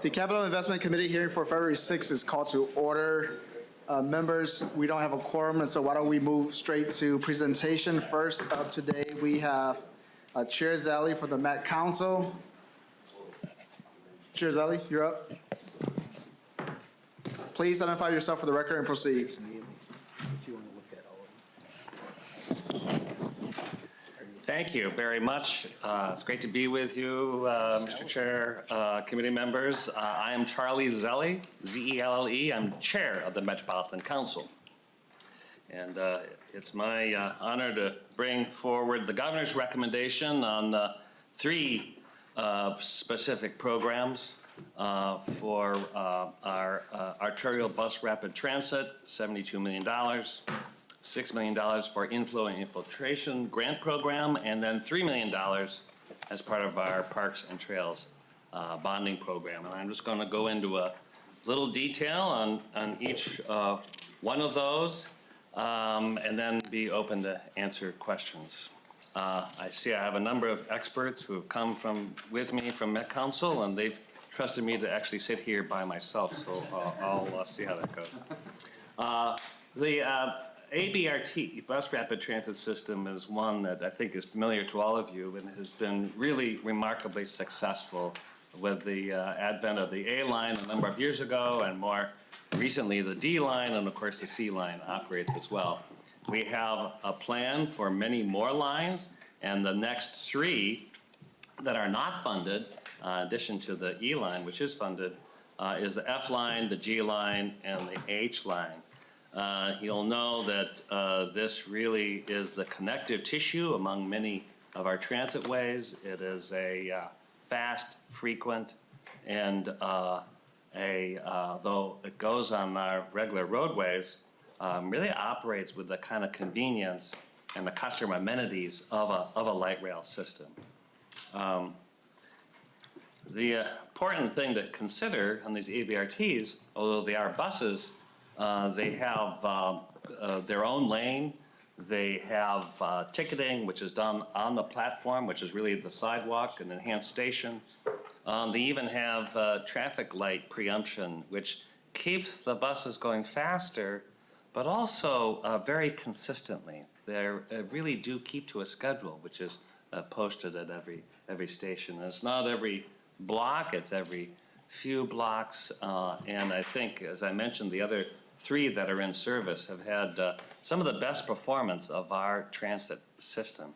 The Capital Investment Committee hearing for February 6th is called to order. Members, we don't have a quorum, and so why don't we move straight to presentation. First up today, we have Chair Zally for the Met Council. Chair Zally, you're up. Please identify yourself for the record and proceed. Thank you very much. It's great to be with you, Mr. Chair, committee members. I am Charlie Zelle, Z-E-L-L-E. I'm chair of the Metropolitan Council. And it's my honor to bring forward the governor's recommendation on 3 specific programs for our arterial bus rapid transit, $72 million. $6 million for inflow and infiltration grant program, and then $3 million as part of our Parks and Trails bonding program. And I'm just going to go into a little detail on each one of those, and then be open to answer questions. I see I have a number of experts who have come with me from Met Council, and they've trusted me to actually sit here by myself, so I'll see how that goes. The ABRT, Bus Rapid Transit System, is one that I think is familiar to all of you and has been really remarkably successful with the advent of the A line a number of years ago, and more recently the D line, and of course the C line operates as well. We have a plan for many more lines, and the next 3 that are not funded, in addition to the E line, which is funded, is the F line, the G line, and the H line. You'll know that this really is the connective tissue among many of our transit ways. It is a fast, frequent, and though it goes on our regular roadways, really operates with the kind of convenience and the customer amenities of a light rail system. The important thing to consider on these ABRTs, although they are buses, they have their own lane. They have ticketing, which is done on the platform, which is really the sidewalk, an enhanced station. They even have traffic light preemption, which keeps the buses going faster, but also very consistently. They really do keep to a schedule, which is posted at every station. And it's not every block, it's every few blocks. And I think, as I mentioned, the other 3 that are in service have had some of the best performance of our transit system.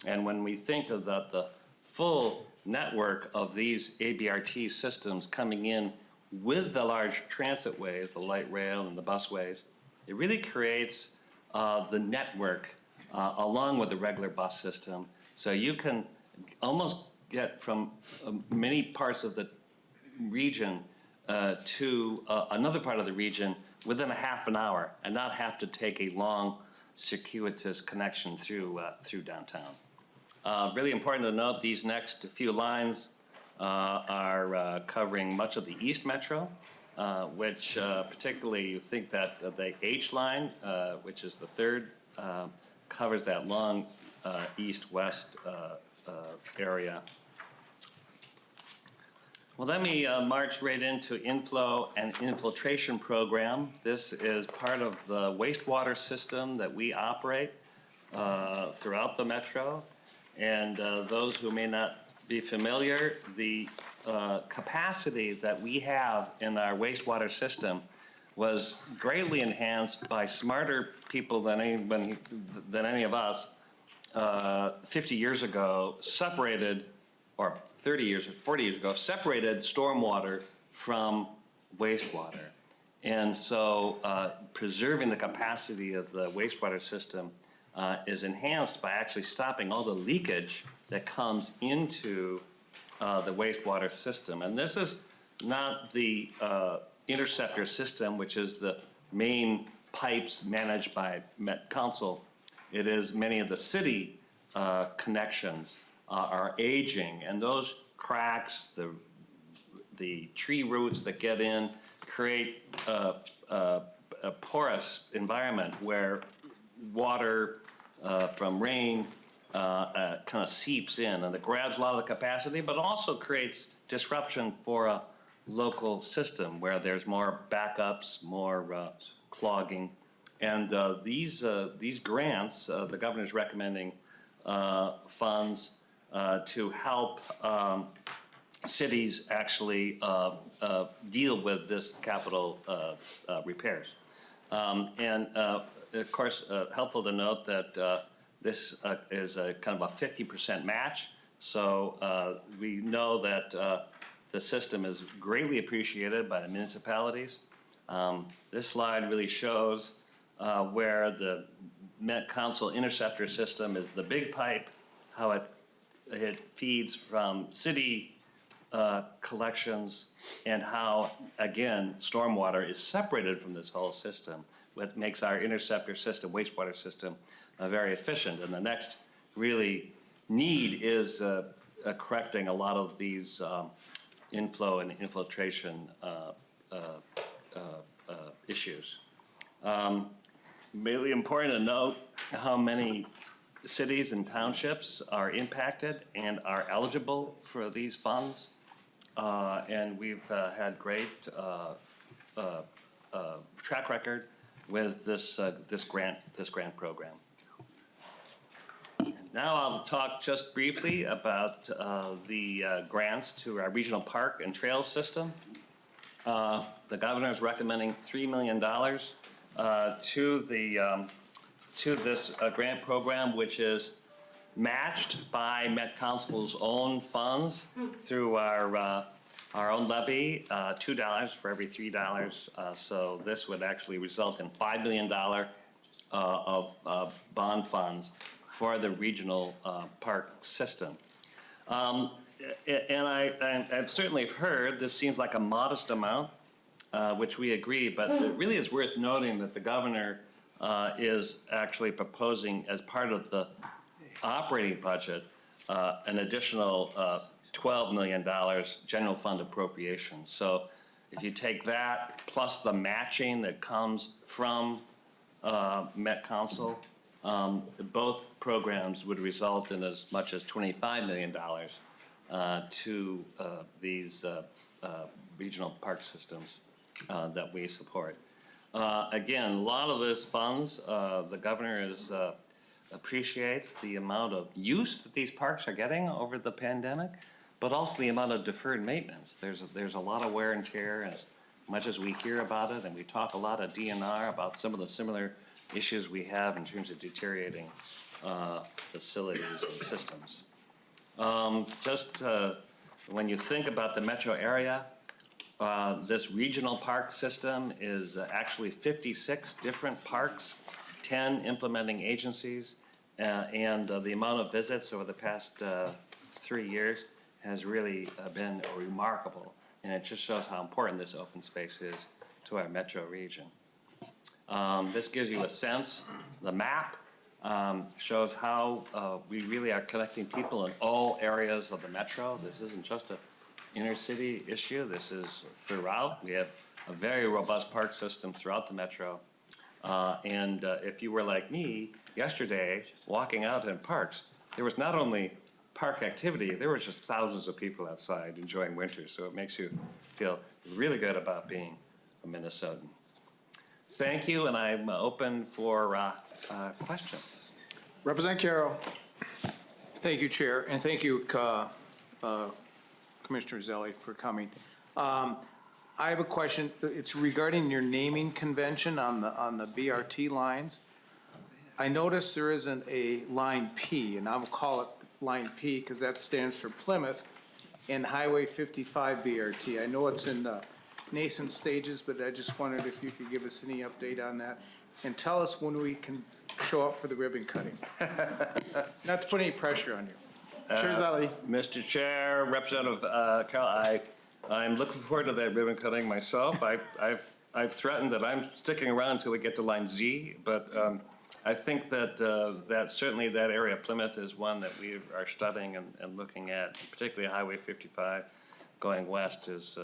And when we think of the full network of these ABRT systems coming in with the large transit ways, the light rail and the busways, it really creates the network along with the regular bus system. So you can almost get from many parts of the region to another part of the region within a half an hour and not have to take a long, circuitous connection through downtown. Really important to note, these next few lines are covering much of the East Metro, which particularly you think that the H line, which is the 3rd, covers that long east-west area. Well, let me march right into inflow and infiltration program. This is part of the wastewater system that we operate throughout the metro. And those who may not be familiar, the capacity that we have in our wastewater system was greatly enhanced by smarter people than any of us 50 years ago, separated, or 30 years or 40 years ago, separated stormwater from wastewater. And so preserving the capacity of the wastewater system is enhanced by actually stopping all the leakage that comes into the wastewater system. And this is not the interceptor system, which is the main pipes managed by Met Council. It is many of the city connections are aging, and those cracks, the tree roots that get in, create a porous environment where water from rain kind of seeps in, and it grabs a lot of the capacity, but also creates disruption for local system where there's more backups, more clogging. And these grants, the governor's recommending funds to help cities actually deal with this capital repairs. And of course, helpful to note that this is a kind of a 50% match. So we know that the system is greatly appreciated by the municipalities. This slide really shows where the Met Council interceptor system is the big pipe, how it feeds from city collections, and how, again, stormwater is separated from this whole system, what makes our interceptor system, wastewater system, very efficient. And the next really need is correcting a lot of these inflow and infiltration issues. Really important to note how many cities and townships are impacted and are eligible for these funds. And we've had great track record with this grant program. Now I'll talk just briefly about the grants to our regional park and trails system. The governor is recommending $3 million to this grant program, which is matched by Met Council's own funds through our own levy, $2 for every $3. So this would actually result in $5 million of bond funds for the regional park system. And I've certainly heard this seems like a modest amount, which we agree, but it really is worth noting that the governor is actually proposing, as part of the operating budget, an additional $12 million general fund appropriation. So if you take that plus the matching that comes from Met Council, both programs would result in as much as $25 million to these regional park systems that we support. Again, a lot of these funds, the governor appreciates the amount of use that these parks are getting over the pandemic, but also the amount of deferred maintenance. There's a lot of wear and tear, as much as we hear about it, and we talk a lot at DNR about some of the similar issues we have in terms of deteriorating facilities and systems. When you think about the metro area, this regional park system is actually 56 different parks, 10 implementing agencies, and the amount of visits over the past 3 years has really been remarkable, and it just shows how important this open space is to our metro region. This gives you a sense. The map shows how we really are connecting people in all areas of the metro. This isn't just an inner city issue. This is throughout. We have a very robust park system throughout the metro. And if you were like me yesterday, walking out in parks, there was not only park activity, there were just thousands of people outside enjoying winter. So it makes you feel really good about being a Minnesotan. Thank you, and I'm open for questions. Representative Carroll. Thank you, Chair, and thank you, Commissioner Zelli, for coming. I have a question. It's regarding your naming convention on the BRT lines. I noticed there isn't a line P, and I'll call it line P because that stands for Plymouth and Highway 55 BRT. I know it's in the nascent stages, but I just wondered if you could give us any update on that and tell us when we can show up for the ribbon cutting. Not to put any pressure on you. Chair Zelli. Mr. Chair, Representative Carroll, I'm looking forward to that ribbon cutting myself. I've threatened that I'm sticking around until we get to line Z, but I think that certainly that area, Plymouth, is one that we are studying and looking at, particularly Highway 55 going west has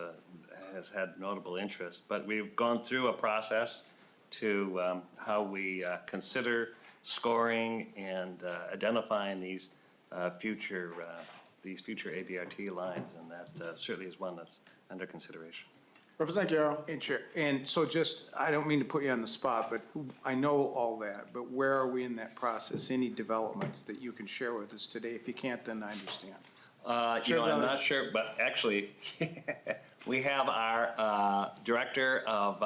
had notable interest. But we've gone through a process to how we consider scoring and identifying these future these future ABRT lines, and that certainly is one that's under consideration. Representative Guerrero. And Chair, and so just, I don't mean to put you on the spot, but I know all that, but where are we in that process? Any developments that you can share with us today? If you can't, then I understand. I'm not sure, but actually, we have our Director of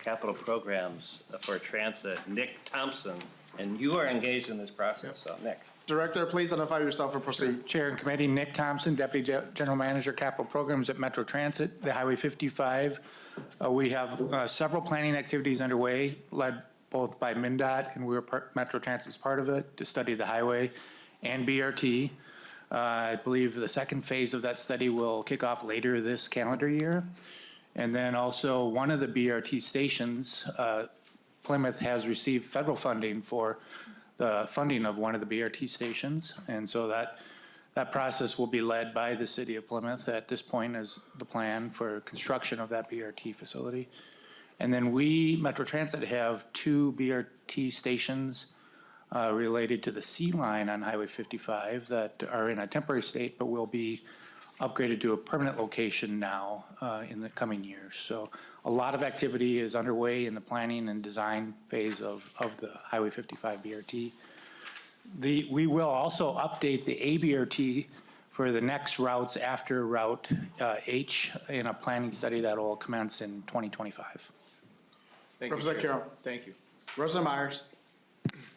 Capital Programs for Transit, Nick Thompson, and you are engaged in this process, so Nick. Director, please identify yourself and proceed. Chair and Committee, Nick Thompson, Deputy General Manager, Capital Programs at Metro Transit, the Highway 55. We have several planning activities underway, led both by MnDOT, and Metro Transit's part of it, to study the highway and BRT. I believe the second phase of that study will kick off later this calendar year. And then also one of the BRT stations, Plymouth has received federal funding for the funding of one of the BRT stations. And so that process will be led by the city of Plymouth at this point as the plan for construction of that BRT facility. And then we, Metro Transit, have 2 BRT stations related to the C line on Highway 55 that are in a temporary state, but will be upgraded to a permanent location now in the coming years. So a lot of activity is underway in the planning and design phase of the Highway 55 BRT. We will also update the ABRT for the next routes after Route H in a planning study that will commence in 2025. Thank you, Representative Chair. Carroll. Thank you. Representative Myers.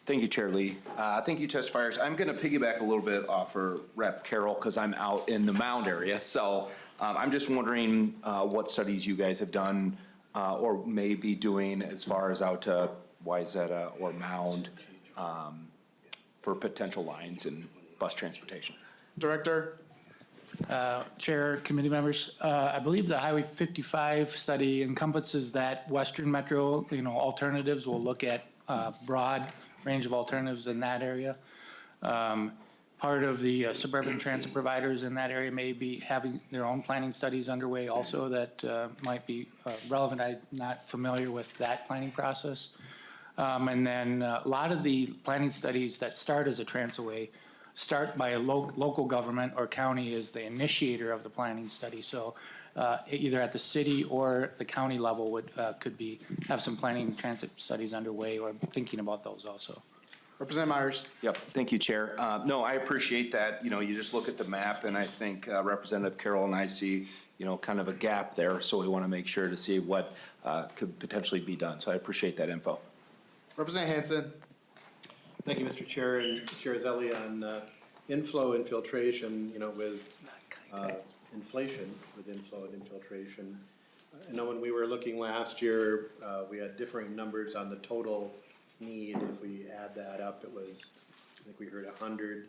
Thank you, Chair Lee. Thank you, testifiers. I'm going to piggyback a little bit off for Rep. Carroll because I'm out in the Mound area. So I'm just wondering what studies you guys have done or may be doing as far as out to Wayzata or Mound for potential lines and bus transportation. Director. Chair, committee members, I believe the Highway 55 study encompasses that Western Metro, alternatives. We'll look at broad range of alternatives in that area. Part of the suburban transit providers in that area may be having their own planning studies underway also that might be relevant. I'm not familiar with that planning process. And then a lot of the planning studies that start as a transitway start by a local government or county as the initiator of the planning study. So either at the city or the county level could have some planning transit studies underway or thinking about those also. Representative Myers. Yep, thank you, Chair. No, I appreciate that. You just look at the map and I think Representative Carroll and I see, kind of a gap there. So we want to make sure to see what could potentially be done. So I appreciate that info. Representative Hanson. Thank you, Mr. Chair, and Chair Zelli on inflow infiltration, with inflation, with inflow and infiltration. I know when we were looking last year, we had differing numbers on the total need. If we add that up, it was, I think we heard 100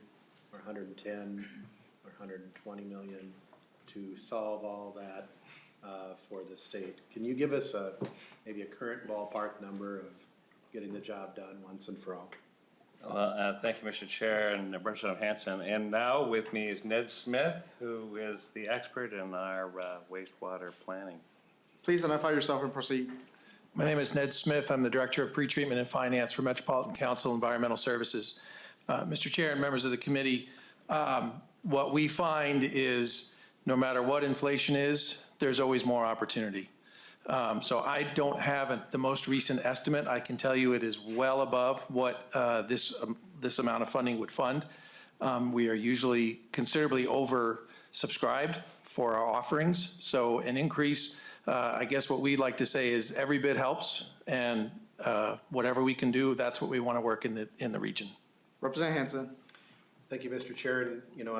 or 110 or 120 million to solve all that for the state. Can you give us maybe a current ballpark number of getting the job done once and for all? Well, thank you, Mr. Chair and Representative Hanson. And now with me is Ned Smith, who is the expert in our wastewater planning. Please identify yourself and proceed. My name is Ned Smith. I'm the Director of Pretreatment and Finance for Metropolitan Council Environmental Services. Mr. Chair and members of the committee, what we find is no matter what inflation is, there's always more opportunity. So I don't have the most recent estimate. I can tell you it is well above what this amount of funding would fund. We are usually considerably oversubscribed for our offerings. So an increase, I guess what we like to say is every bit helps, and whatever we can do, that's what we want to work in the region. Representative Hanson. Thank you, Mr. Chair. And,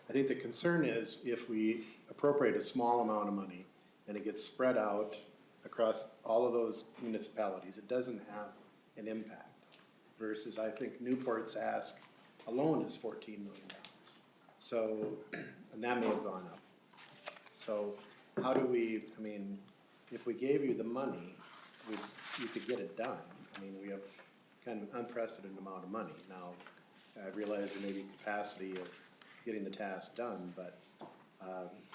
I think the concern is if we appropriate a small amount of money and it gets spread out across all of those municipalities, it doesn't have an impact. Versus I think Newport's ask alone is $14 million. So, and that may have gone up. So how do we, if we gave you the money, you could get it done. We have kind of an unprecedented amount of money. Now, I realize there may be capacity of getting the task done, but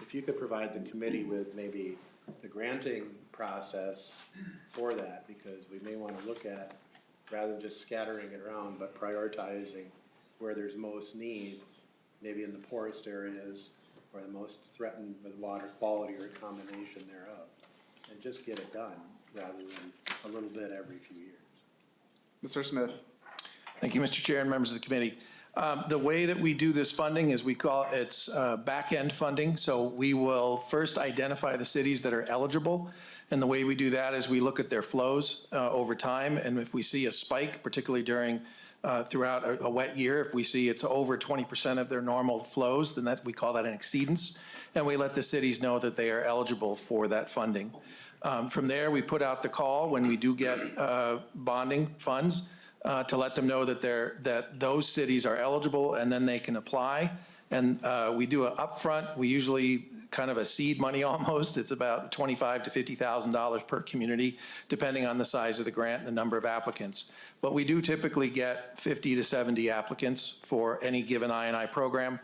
if you could provide the committee with maybe the granting process for that, because we may want to look at, rather than just scattering it around, but prioritizing where there's most need maybe in the poorest areas or the most threatened with water quality or a combination thereof. And just get it done rather than a little bit every few years. Mr. Smith. Thank you, Mr. Chair and members of the committee. The way that we do this funding is we call it's back-end funding. So we will first identify the cities that are eligible. And the way we do that is we look at their flows over time. And if we see a spike, particularly throughout a wet year, if we see it's over 20% of their normal flows, then we call that an exceedance. And we let the cities know that they are eligible for that funding. From there, we put out the call when we do get bonding funds to let them know that those cities are eligible, and then they can apply. And we do an upfront. We usually kind of a seed money almost. It's about $25,000 to $50,000 per community, depending on the size of the grant and the number of applicants. But we do typically get 50 to 70 applicants for any given I&I program.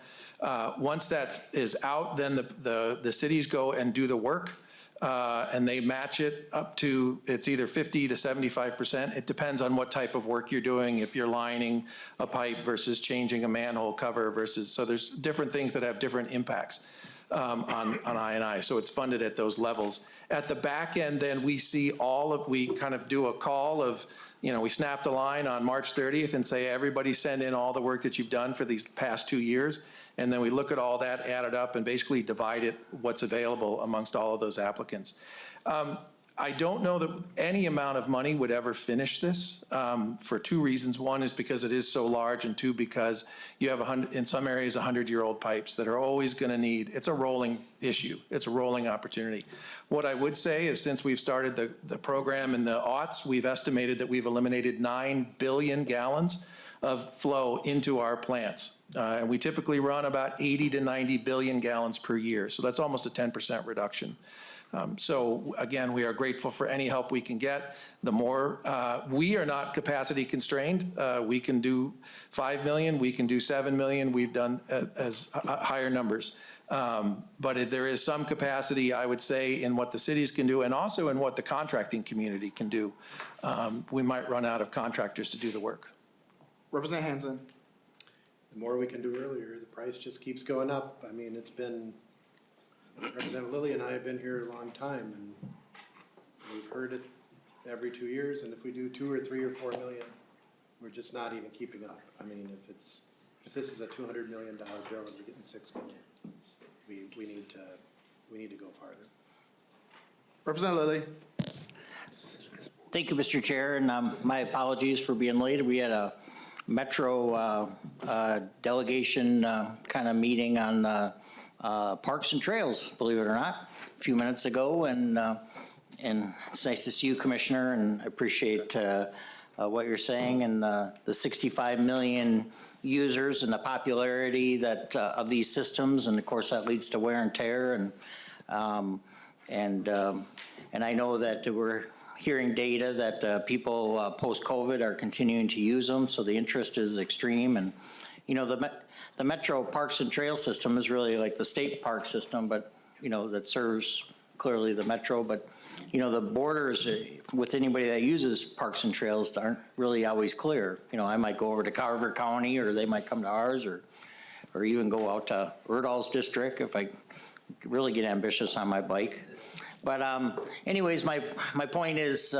Once that is out, then the cities go and do the work. And they match it up to, it's either 50 to 75%. It depends on what type of work you're doing, if you're lining a pipe versus changing a manhole cover versus, so there's different things that have different impacts on I&I. So it's funded at those levels. At the back end, then we kind of do a call of, we snap the line on March 30th and say, everybody send in all the work that you've done for these past 2 years. And then we look at all that, add it up, and basically divide it, what's available amongst all of those applicants. I don't know that any amount of money would ever finish this for two reasons. One is because it is so large, and two, because you have in some areas 100-year-old pipes that are always going to need, it's a rolling issue. It's a rolling opportunity. What I would say is since we've started the program in the aughts, we've estimated that we've eliminated 9 billion gallons of flow into our plants. And we typically run about 80 to 90 billion gallons per year. So that's almost a 10% reduction. So again, we are grateful for any help we can get. The more, we are not capacity constrained. We can do 5 million, we can do 7 million. We've done as higher numbers. But there is some capacity, I would say, in what the cities can do and also in what the contracting community can do. We might run out of contractors to do the work. Representative Hansen. The more we can do earlier, the price just keeps going up. I mean, it's been, Representative Lilly and I have been here a long time, and we've heard it every 2 years, and if we do 2 or 3 or 4 million, we're just not even keeping up. I mean, if this is a $200 million bill and we're getting 6 million, we need to go farther. Representative Lilly. Thank you, Mr. Chair, and my apologies for being late. We had a Metro delegation kind of meeting on parks and trails, believe it or not, a few minutes ago, and it's nice to see you, Commissioner, and I appreciate what you're saying and the 65 million users and the popularity that of these systems, and of course that leads to wear and tear, and I know that we're hearing data that people post-COVID are continuing to use them, so the interest is extreme. And the Metro Parks and Trail system is really like the state park system, but that serves clearly the Metro. But the borders with anybody that uses parks and trails aren't really always clear. I might go over to Carver County, or they might come to ours, or even go out to Erdahl's district if I really get ambitious on my bike. But anyways, my point is,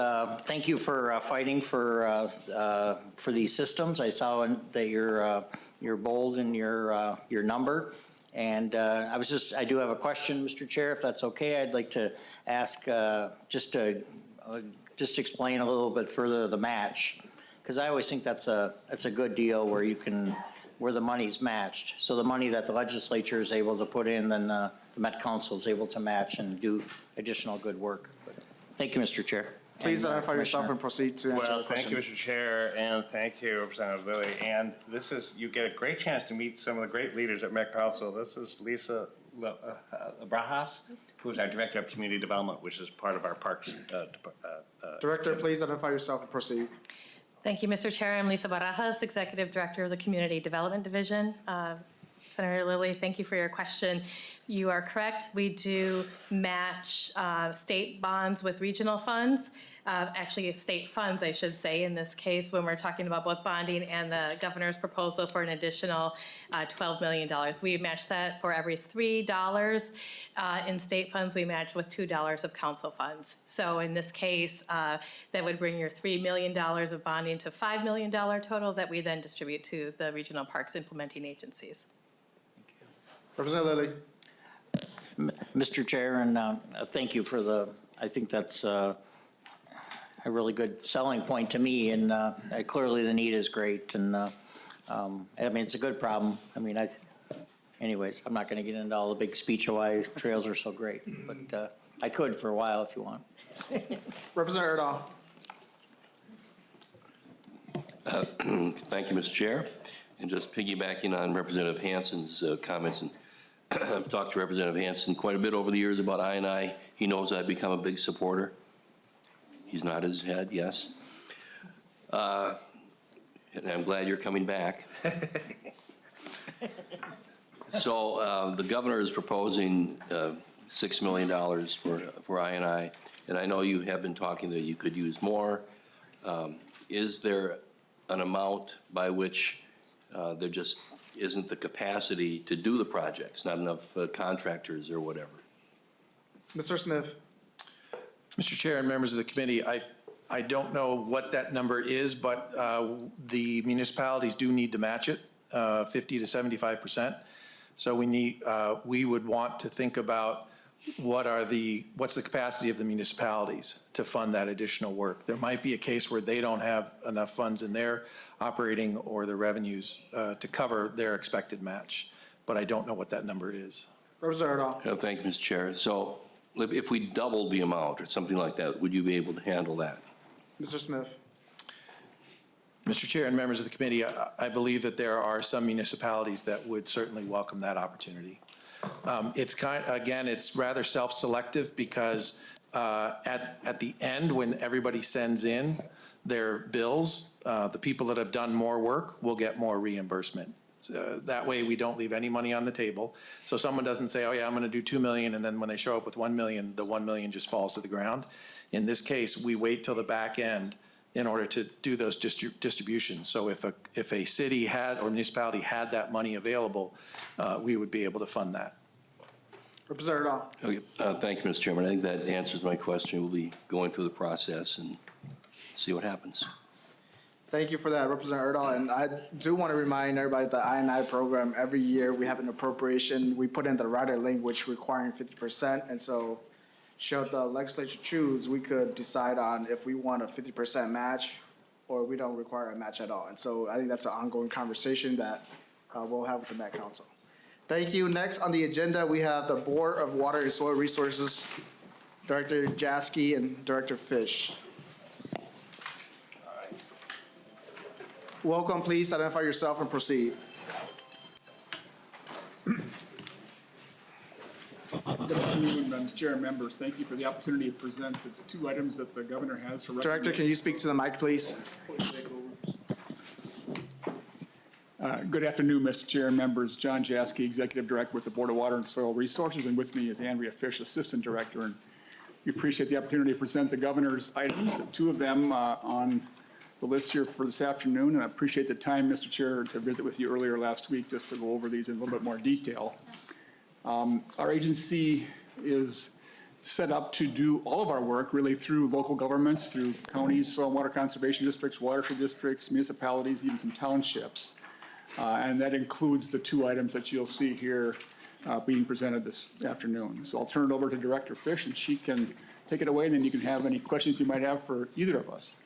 thank you for fighting for these systems. I saw that you're bold in your number, and I do have a question, Mr. Chair, if that's okay. I'd like to ask just explain a little bit further the match, because I always think that's a good deal where the money's matched. So the money that the legislature is able to put in, then the Met Council is able to match and do additional good work. But thank you, Mr. Chair. Please identify yourself Commissioner. and proceed to answer the Well, thank question. you, Mr. Chair, and thank you, Representative Lilly. And you get a great chance to meet some of the great leaders at Met Council. This is Lisa Brajas, who's our Director of Community Development, which is part of our Parks. Director, please identify yourself and proceed. Thank you, Mr. Chair. I'm Lisa Barajas, Executive Director of the Community Development Division. Senator Lilly, thank you for your question. You are correct. We do match state bonds with regional funds. Actually, state funds, I should say, in this case, when we're talking about both bonding and the governor's proposal for an additional $12 million. We match that for every $3 in state funds. We match with $2 of council funds. So in this case, that would bring your $3 million of bonding to $5 million total that we then distribute to the regional parks implementing agencies. Representative Lilly. Mr. Chair, and thank you for I think that's a really good selling point to me, and clearly the need is great, and I mean, it's a good problem. I mean, anyways, I'm not going to get into all the big speech of why trails are so great, but I could for a while if you want. Representative Erdahl. Thank you, Mr. Chair. And just piggybacking on Representative Hanson's comments, and I've talked to Representative Hanson quite a bit over the years about I&I. He knows I've become a big supporter. He's nodded his head, yes. And I'm glad you're coming back. So the governor is proposing $6 million for I&I, and I know you have been talking that you could use more. Is there an amount by which there just isn't the capacity to do the projects, not enough contractors or whatever? Mr. Smith. Mr. Chair and members of the committee, I don't know what that number is, but the municipalities do need to match it, 50 to 75%. So we would want to think about what's the capacity of the municipalities to fund that additional work. There might be a case where they don't have enough funds in their operating or their revenues to cover their expected match, but I don't know what that number is. Representative Erdahl. Thank you, Mr. Chair. So if we doubled the amount or something like that, would you be able to handle that? Mr. Smith. Mr. Chair and members of the committee, I believe that there are some municipalities that would certainly welcome that opportunity. It's rather self-selective because at the end, when everybody sends in their bills, the people that have done more work will get more reimbursement. That way we don't leave any money on the table. So someone doesn't say, oh yeah, I'm going to do 2 million, and then when they show up with 1 million, the 1 million just falls to the ground. In this case, we wait till the back end in order to do those distributions. So if a city had or municipality had that money available, we would be able to fund that. Representative Erdahl. Okay. Thank you, Mr. Chairman. I think that answers my question. We'll be going through the process and see what happens. Thank you for that, Representative Erdahl. And I do want to remind everybody that the I&I program, every year we have an appropriation. We put in the rider language requiring 50%. And so should the legislature choose, we could decide on if we want a 50% match or we don't require a match at all. And so I think that's an ongoing conversation that we'll have with the Met Council. Thank you. Next on the agenda, we have the Board of Water and Soil Resources, Director Jaski and Director Fish. Welcome. Please identify yourself and proceed. Good afternoon, Madam Chair and members. Thank you for the opportunity to present the 2 items that the governor has for Director, can you speak to the mic, please? Good afternoon, Mr. Chair and members. John Jaski, Executive Director with the Board of Water and Soil Resources, and with me is Andrea Fish, Assistant Director. And we appreciate the opportunity to present the governor's items, 2 of them on the list here for this afternoon. And I appreciate the time, Mr. Chair, to visit with you earlier last week just to go over these in a little bit more detail. Our agency is set up to do all of our work really through local governments, through counties, soil and water conservation districts, watershed districts, municipalities, even some townships. And that includes the 2 items that you'll see here being presented this afternoon. So I'll turn it over to Director Fish, and she can take it away, and then you can have any questions you might have for either of us.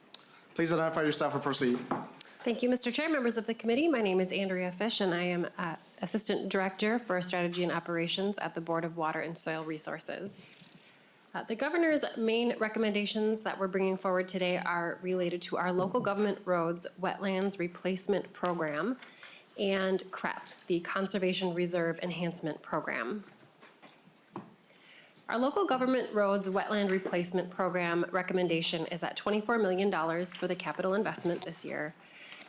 Please identify yourself and proceed. Thank you, Mr. Chair, members of the committee. My name is Andrea Fish, and I am Assistant Director for Strategy and Operations at the Board of Water and Soil Resources. The governor's main recommendations that we're bringing forward today are related to our local government roads wetlands replacement program and CREP, the Conservation Reserve Enhancement Program. Our local government roads wetland replacement program recommendation is at $24 million for the capital investment this year.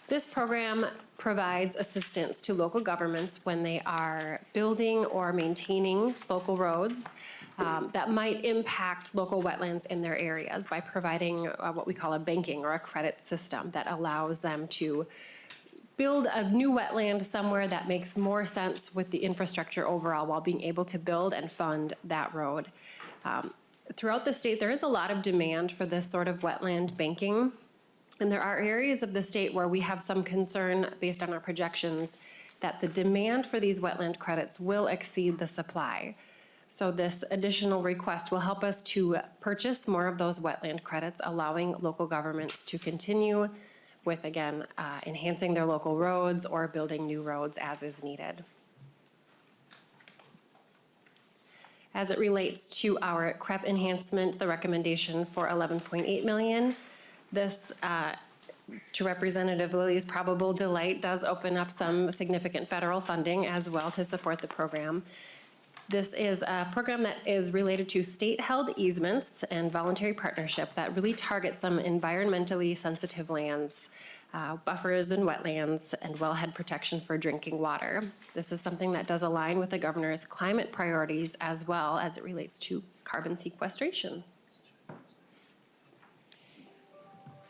This program provides assistance to local governments when they are building or maintaining local roads that might impact local wetlands in their areas by providing what we call a banking or a credit system that allows them to build a new wetland somewhere that makes more sense with the infrastructure overall while being able to build and fund that road. Throughout the state, there is a lot of demand for this sort of wetland banking. And there are areas of the state where we have some concern based on our projections that the demand for these wetland credits will exceed the supply. So this additional request will help us to purchase more of those wetland credits, allowing local governments to continue with, again, enhancing their local roads or building new roads as is needed. As it relates to our CREP enhancement, the recommendation for $11.8 million, this, to Representative Lilly's probable delight, does open up some significant federal funding as well to support the program. This is a program that is related to state-held easements and voluntary partnership that really target some environmentally sensitive lands, buffers and wetlands, and wellhead protection for drinking water. This is something that does align with the governor's climate priorities as well as it relates to carbon sequestration.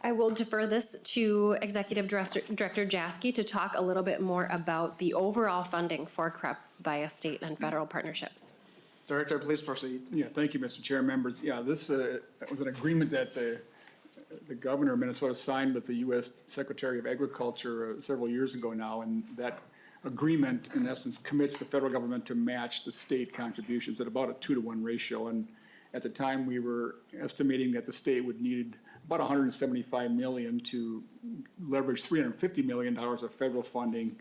I will defer this to Executive Director Jaski to talk a little bit more about the overall funding for CREP via state and federal partnerships. Director, please proceed. Yeah, thank you, Mr. Chair, members. Yeah, this was an agreement that the governor of Minnesota signed with the U.S. Secretary of Agriculture several years ago now, and that agreement, in essence, commits the federal government to match the state contributions at about a 2-to-1 ratio. And at the time, we were estimating that the state would need about $175 million to leverage $350 million of federal funding,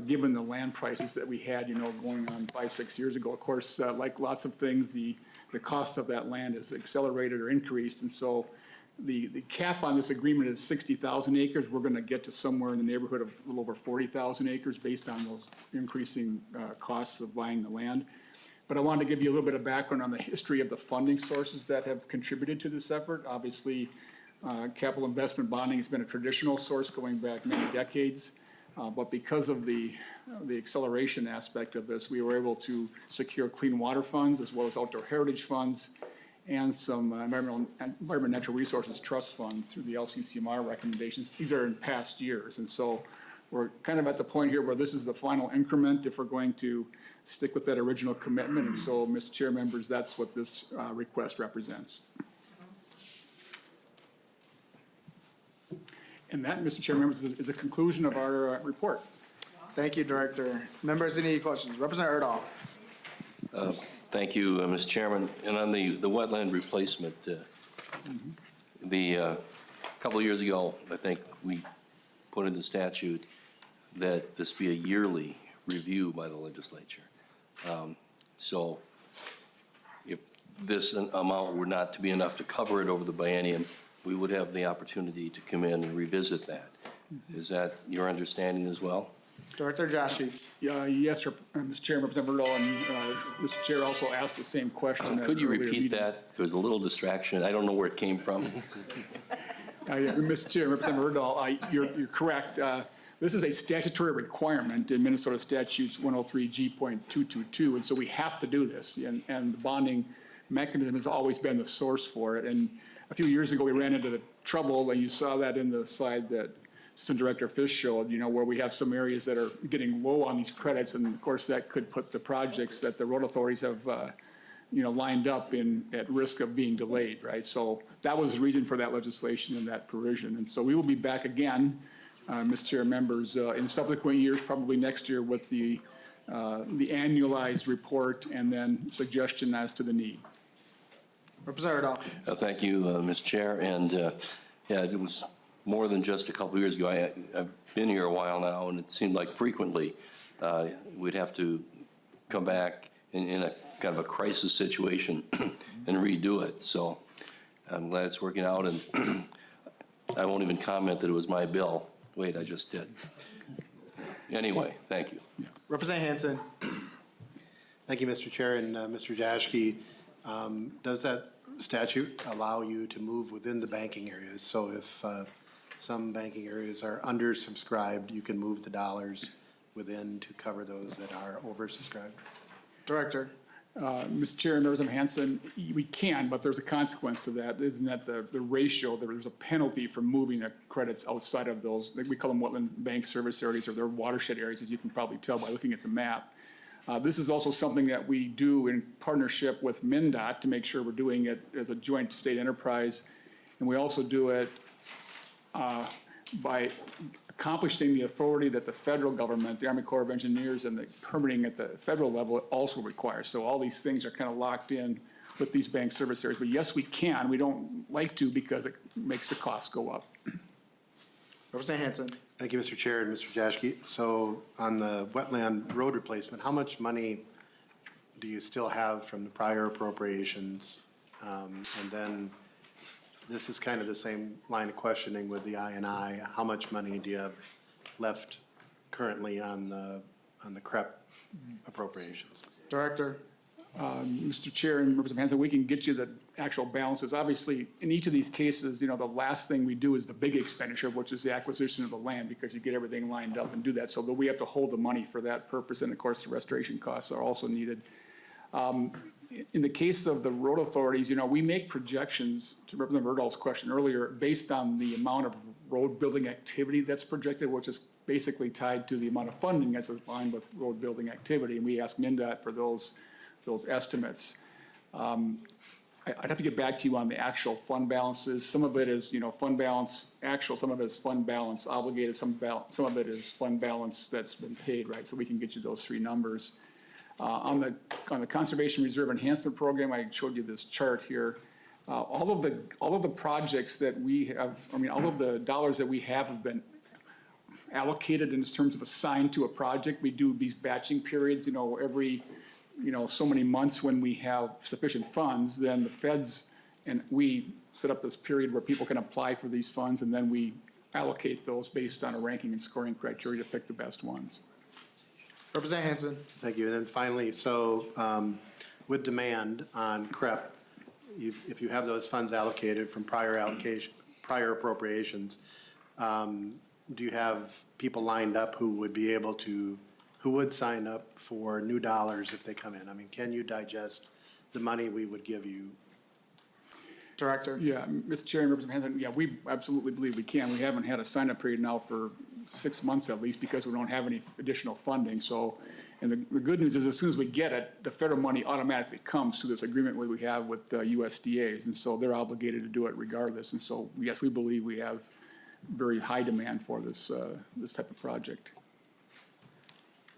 given the land prices that we had, going on 5-6 years ago. Of course, like lots of things, the cost of that land has accelerated or increased, and so the cap on this agreement is 60,000 acres. We're going to get to somewhere in the neighborhood of a little over 40,000 acres based on those increasing costs of buying the land. But I wanted to give you a little bit of background on the history of the funding sources that have contributed to this effort. Obviously, capital investment bonding has been a traditional source going back many decades. But because of the acceleration aspect of this, we were able to secure clean water funds as well as outdoor heritage funds and some environment natural resources trust fund through the LCCMR recommendations. These are in past years. And so we're kind of at the point here where this is the final increment if we're going to stick with that original commitment. And so, Mr. Chair, members, that's what this request represents. And that, Mr. Chair, members, is a conclusion of our report. Thank you, Director. Members, any questions? Representative Erdahl. Thank you, Mr. Chairman. And on the wetland replacement, a couple of years ago, I think we put in the statute that this be a yearly review by the legislature. So if this amount were not to be enough to cover it over the biennium, we would have the opportunity to come in and revisit that. Is that your understanding as well? Director Jaski. Yes, sir, Mr. Chair, Representative Erdahl, and Mr. Chair also asked the same question. Could you repeat that? There was a little distraction. I don't know where it came from. Mr. Chair, Representative Erdahl, you're correct. This is a statutory requirement in Minnesota Statutes 103G.222, and so we have to do this. And the bonding mechanism has always been the source for it. And a few years ago, we ran into the trouble, and you saw that in the slide that Assistant Director Fish showed, where we have some areas that are getting low on these credits, and of course that could put the projects that the road authorities have, lined up at risk of being delayed, right? So that was the reason for that legislation and that provision. And so we will be back again, Mr. Chair, members, in subsequent years, probably next year, with the annualized report and then suggestion as to the need. Representative Erdahl. Thank you, Mr. Chair. And yeah, it was more than just a couple of years ago. I've been here a while now, and it seemed like frequently we'd have to come back in a kind of a crisis situation and redo it. So I'm glad it's working out, and I won't even comment that it was my bill. Wait, I just did. Anyway, thank you. Representative Hansen. Thank you, Mr. Chair, and Mr. Jaski. Does that statute allow you to move within the banking areas? So if some banking areas are undersubscribed, you can move the dollars within to cover those that are oversubscribed? Director. Mr. Chair and members of Hanson, we can, but there's a consequence to that. Isn't that the ratio? There's a penalty for moving the credits outside of those. We call them wetland bank service areas, or their watershed areas, as you can probably tell by looking at the map. This is also something that we do in partnership with MnDOT to make sure we're doing it as a joint state enterprise. And we also do it by accomplishing the authority that the federal government, the Army Corps of Engineers, and the permitting at the federal level also requires. So all these things are kind of locked in with these bank service areas. But yes, we can. We don't like to because it makes the cost go up. Representative Hanson. Thank you, Mr. Chair and Mr. Jaschke. So on the wetland road replacement, how much money do you still have from the prior appropriations? And then this is kind of the same line of questioning with the I&I. How much money do you have left currently on the CREP appropriations? Director. Mr. Chair and Representative Hanson, we can get you the actual balances. Obviously, in each of these cases, the last thing we do is the big expenditure, which is the acquisition of the land, because you get everything lined up and do that. So we have to hold the money for that purpose, and of course, the restoration costs are also needed. In the case of the road authorities, we make projections, to Representative Erdahl's question earlier, based on the amount of road building activity that's projected, which is basically tied to the amount of funding that's aligned with road building activity. And we ask MnDOT for those estimates. I'd have to get back to you on the actual fund balances. Some of it is, fund balance actual, some of it is fund balance obligated, some of it is fund balance that's been paid, right? So we can get you those three numbers. On the Conservation Reserve Enhancement Program, I showed you this chart here. All of the projects that we have, all of the dollars that we have been allocated in terms of assigned to a project. We do these batching periods, every so many months when we have sufficient funds, then the feds and we set up this period where people can apply for these funds, and then we allocate those based on a ranking and scoring criteria to pick the best ones. Representative Hanson. Thank you. And then finally, so with demand on CREP, if you have those funds allocated from prior appropriations, do you have people lined up who would sign up for new dollars if they come in? Can you digest the money we would give you? Director. Yeah, Mr. Chair and Representative Hanson, yeah, we absolutely believe we can. We haven't had a sign-up period now for 6 months at least because we don't have any additional funding. So, and the good news is as soon as we get it, the federal money automatically comes through this agreement we have with USDAs. And so they're obligated to do it regardless. And so, yes, we believe we have very high demand for this type of project.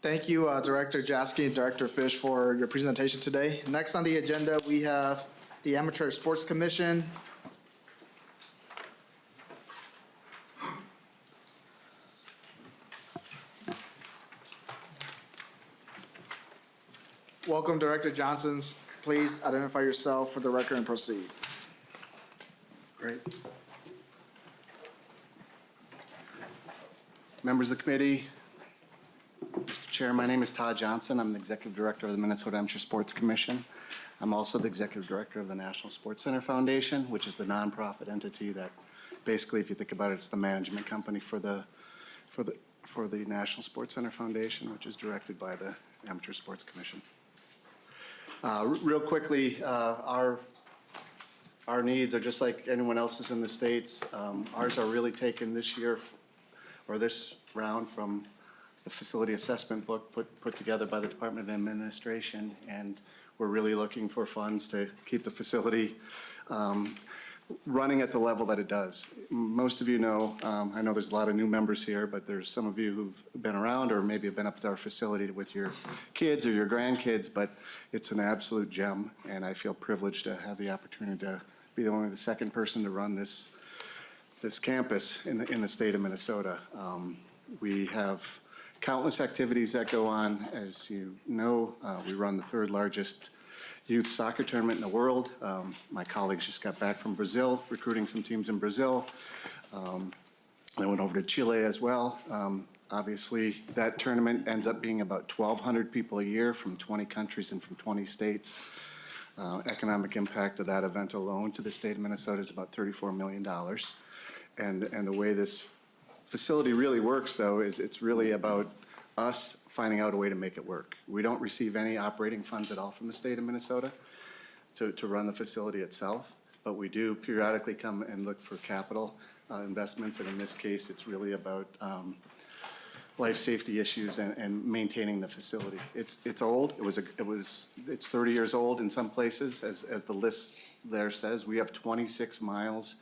Thank you, Director Jaschke and Director Fish, for your presentation today. Next on the agenda, we have the Amateur Sports Commission. Welcome, Director Johnson. Please identify yourself for the record and proceed. Great. Members of the committee, Mr. Chair, my name is Todd Johnson. I'm the Executive Director of the Minnesota Amateur Sports Commission. I'm also the Executive Director of the National Sports Center Foundation, which is the nonprofit entity that basically, if you think about it, it's the management company for the National Sports Center Foundation, which is directed by the Amateur Sports Commission. Real quickly, our needs are just like anyone else's in the States. Ours are really taken this year, or this round, from the facility assessment book put together by the Department of Administration, and we're really looking for funds to keep the facility running at the level that it does. Most of you know, I know there's a lot of new members here, but there's some of you who've been around or maybe have been up at our facility with your kids or your grandkids, but it's an absolute gem, and I feel privileged to have the opportunity to be only the second person to run this campus in the state of Minnesota. We have countless activities that go on. As you know, we run the third largest youth soccer tournament in the world. My colleagues just got back from Brazil, recruiting some teams in Brazil. I went over to Chile as well. Obviously, that tournament ends up being about 1,200 people a year from 20 countries and from 20 states. Economic impact of that event alone to the state of Minnesota is about $34 million. And the way this facility really works, though, is it's really about us finding out a way to make it work. We don't receive any operating funds at all from the state of Minnesota to run the facility itself, but we do periodically come and look for capital investments, and in this case, it's really about life safety issues and maintaining the facility. It's old. It's 30 years old in some places, as the list there says. We have 26 miles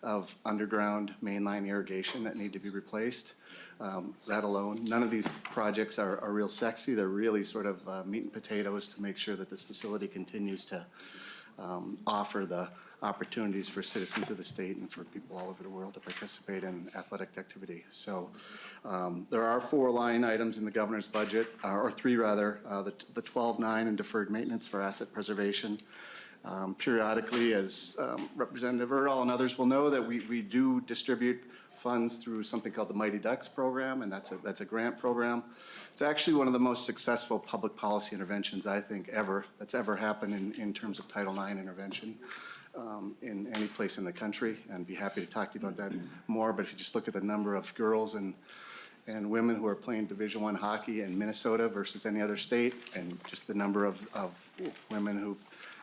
of underground mainline irrigation that need to be replaced. That alone, none of these projects are real sexy. They're really sort of meat and potatoes to make sure that this facility continues to offer the opportunities for citizens of the state and for people all over the world to participate in athletic activity. So there are 4 line items in the governor's budget, or 3 rather, the 12.9 in deferred maintenance for asset preservation. Periodically, as Representative Erdahl and others will know, that we do distribute funds through something called the Mighty Ducks program, and that's a grant program. It's actually one of the most successful public policy interventions, I think, that's ever happened in terms of Title IX intervention in any place in the country, and be happy to talk to you about that more. But if you just look at the number of girls and women who are playing Division I hockey in Minnesota versus any other state, and just the number of women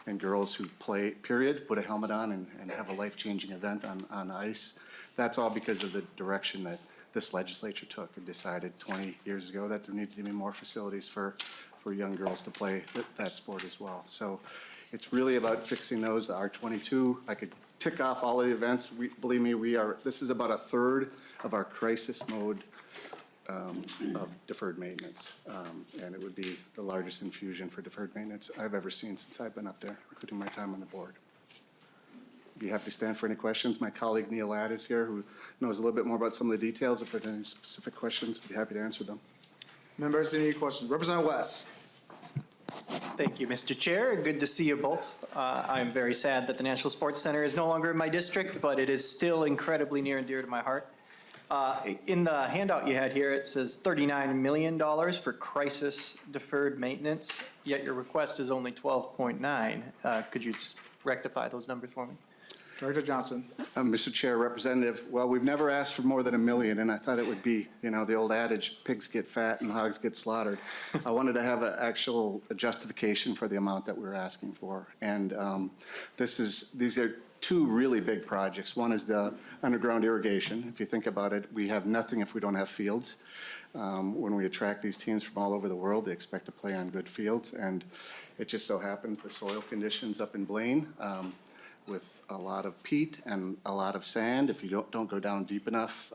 and girls who play, period, put a helmet on and have a life-changing event on ice, that's all because of the direction that this legislature took and decided 20 years ago that there needed to be more facilities for young girls to play that sport as well. So it's really about fixing those. R22, I could tick off all of the events. Believe me, this is about 1/3 of our crisis mode of deferred maintenance. And it would be the largest infusion for deferred maintenance I've ever seen since I've been up there, including my time on the board. Be happy to stand for any questions. My colleague Neil Ladd is here, who knows a little bit more about some of the details. If there's any specific questions, I'd be happy to answer them. Members, any questions? Representative West. Thank you, Mr. Chair. Good to see you both. I'm very sad that the National Sports Center is no longer in my district, but it is still incredibly near and dear to my heart. In the handout you had here, it says $39 million for crisis deferred maintenance, yet your request is only 12.9. Could you just rectify those numbers for me? Director Johnson. Mr. Chair, Representative, well, we've never asked for more than $1 million, and I thought it would be, the old adage, pigs get fat and hogs get slaughtered. I wanted to have an actual justification for the amount that we're asking for. And these are 2 really big projects. One is the underground irrigation. If you think about it, we have nothing if we don't have fields. When we attract these teams from all over the world, they expect to play on good fields. And it just so happens the soil conditions up in Blaine, with a lot of peat and a lot of sand, if you don't go down deep enough,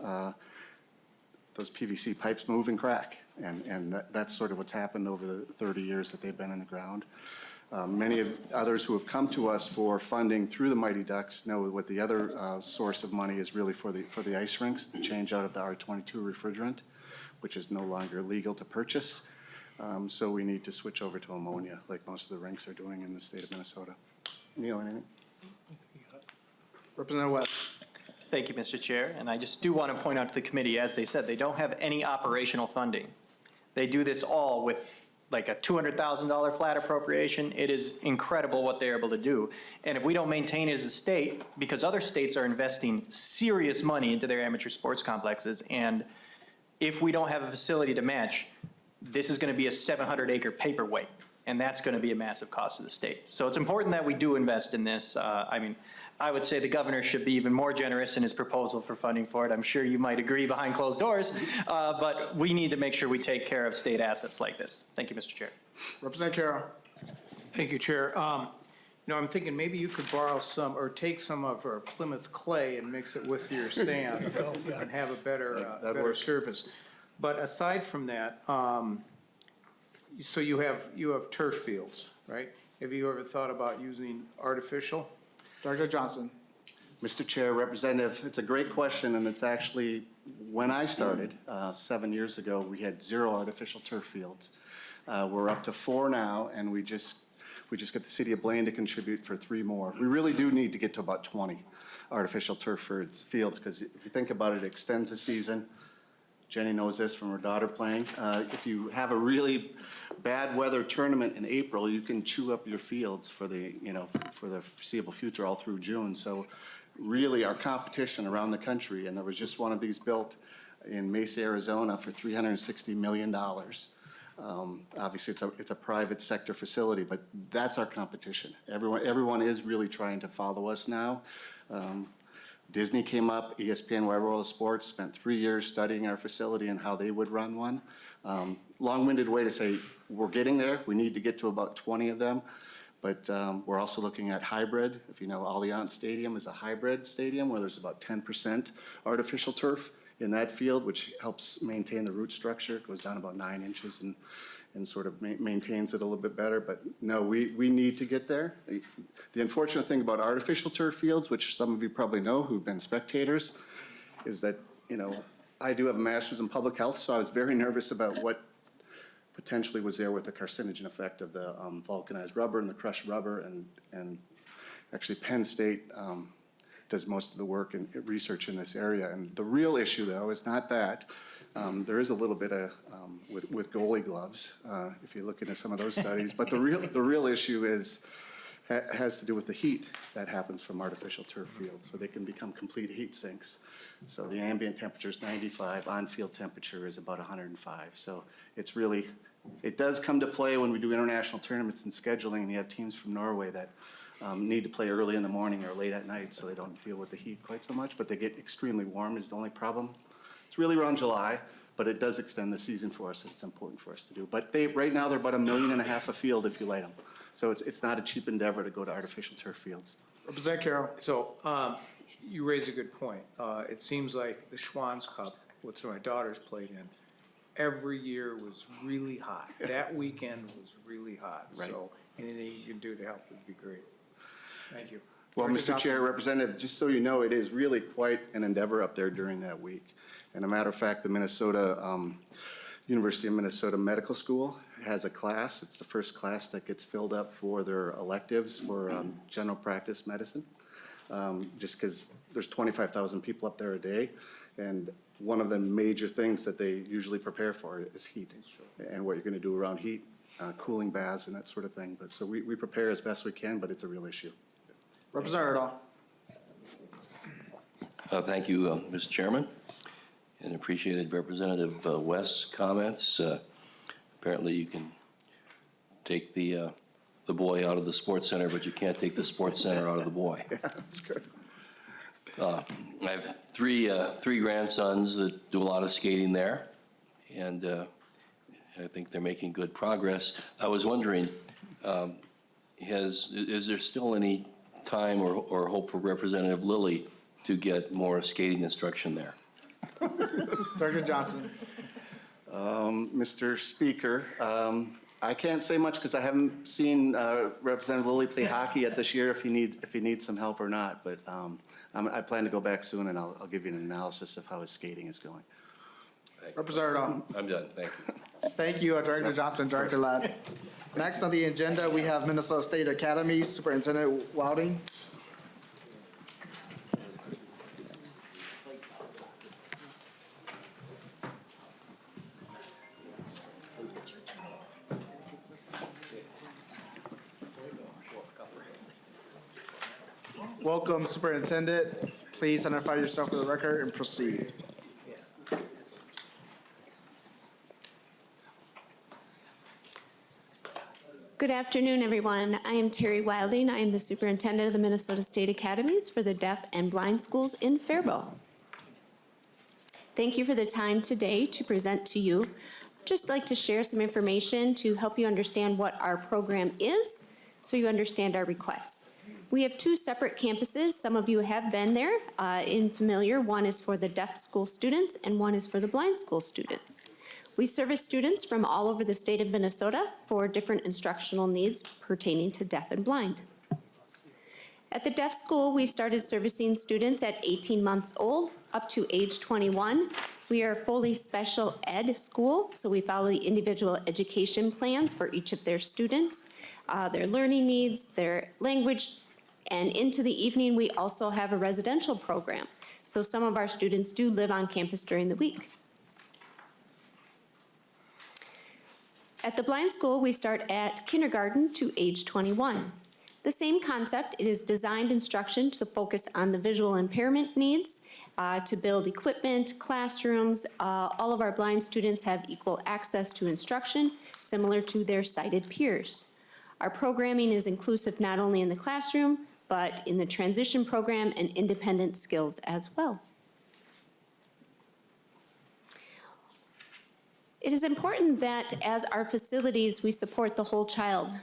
those PVC pipes move and crack. And that's sort of what's happened over the 30 years that they've been in the ground. Many of others who have come to us for funding through the Mighty Ducks know what the other source of money is really for the ice rinks, the change out of the R22 refrigerant, which is no longer legal to purchase. So we need to switch over to ammonia, like most of the rinks are doing in the state of Minnesota. Neil, anything? Representative West. Thank you, Mr. Chair. And I just do want to point out to the committee, as they said, they don't have any operational funding. They do this all with like a $200,000 flat appropriation. It is incredible what they're able to do. And if we don't maintain it as a state, because other states are investing serious money into their amateur sports complexes, and if we don't have a facility to match, this is going to be a 700-acre paperweight, and that's going to be a massive cost to the state. So it's important that we do invest in this. I would say the governor should be even more generous in his proposal for funding for it. I'm sure you might agree behind closed doors, but we need to make sure we take care of state assets like this. Thank you, Mr. Chair. Representative Carroll. Thank you, Chair. I'm thinking maybe you could borrow some, or take some of our Plymouth clay and mix it with your sand and have a better surface. But aside from that, so you have turf fields, right? Have you ever thought about using artificial? Director Johnson. Mr. Chair, Representative, it's a great question, and it's actually, when I started 7 years ago, we had 0 artificial turf fields. We're up to 4 now, and we just got the city of Blaine to contribute for 3 more. We really do need to get to about 20 artificial turf fields, because if you think about it, it extends the season. Jenny knows this from her daughter playing. If you have a really bad weather tournament in April, you can chew up your fields for the foreseeable future all through June. So really our competition around the country, and there was just one of these built in Mesa, Arizona for $360 million. Obviously, it's a private sector facility, but that's our competition. Everyone is really trying to follow us now. Disney came up, ESPN Wide World of Sports spent 3 years studying our facility and how they would run one. Long-winded way to say, we're getting there. We need to get to about 20 of them. But we're also looking at hybrid. If you know, Allianz Stadium is a hybrid stadium where there's about 10% artificial turf in that field, which helps maintain the root structure. It goes down about 9 inches and sort of maintains it a little bit better. But no, we need to get there. The unfortunate thing about artificial turf fields, which some of you probably know who've been spectators, is that, you know, I do have a master's in public health, so I was very nervous about what potentially was there with the carcinogen effect of the vulcanized rubber and the crushed rubber, and actually Penn State does most of the work and research in this area. And the real issue, though, is not that. There is a little bit of with goalie gloves, if you look into some of those studies. But the real issue has to do with the heat that happens from artificial turf fields. So they can become complete heat sinks. So the ambient temperature is 95, on-field temperature is about 105. So it's really, it does come to play when we do international tournaments and scheduling, and you have teams from Norway that need to play early in the morning or late at night, so they don't deal with the heat quite so much, but they get extremely warm is the only problem. It's really around July, but it does extend the season for us, and it's important for us to do. But right now, they're about $1.5 million a field if you light them. So it's not a cheap endeavor to go to artificial turf fields. Representative Carroll. So, you raise a good point. It seems like the Schwann's Cup, which my daughters played in, every year was really hot. That weekend was really hot. Right. So anything you can do to help would be great. Thank you. Well, Dr. Mr. Johnson. Chair, Representative, just so you know, it is really quite an endeavor up there during that week. And a matter of fact, the University of Minnesota Medical School has a class. It's the first class that gets filled up for their electives for general practice medicine. Just because there's 25,000 people up there a day, and one of the major things that they usually prepare for is heat, and what you're going to do around heat, cooling baths and that sort of thing. But so we prepare as best we can, but it's a real issue. Representative Erdahl. Thank you, Mr. Chairman, and appreciated Representative West's comments. Apparently you can take the boy out of the sports center, but you can't take the sports center out of the boy. Yeah, that's good. I have three grandsons that do a lot of skating there, and I think they're making good progress. I was wondering, is there still any time or hope for Representative Lilly to get more skating instruction there? Dr. Johnson. Mr. Speaker, I can't say much because I haven't seen Representative Lilly play hockey yet this year, if he needs some help or not. But I plan to go back soon, and I'll give you an analysis of how his skating is going. Representative Erdahl. I'm done, thank you. Thank you, Director Johnson, Director Ladd. Next on the agenda, we have Minnesota State Academies, Superintendent Wilding. Welcome, Superintendent. Please identify yourself for the record and proceed. Good afternoon, everyone. I am Terry Wilding. I am the superintendent of the Minnesota State Academies for the deaf and blind schools in Faribault. Thank you for the time today to present to you. I'd just like to share some information to help you understand what our program is, so you understand our requests. We have two separate campuses. Some of you have been there familiar. One is for the deaf school students and one is for the blind school students. We service students from all over the state of Minnesota for different instructional needs pertaining to deaf and blind. At the deaf school, we started servicing students at 18 months old up to age 21. We are a fully special ed school, so we follow the individual education plans for each of their students, their learning needs, their language, and into the evening, we also have a residential program. So some of our students do live on campus during the week. At the blind school, we start at kindergarten to age 21. The same concept, it is designed instruction to focus on the visual impairment needs, to build equipment, classrooms. All of our blind students have equal access to instruction, similar to their sighted peers. Our programming is inclusive not only in the classroom, but in the transition program and independent skills as well. It is important that as our facilities, we support the whole child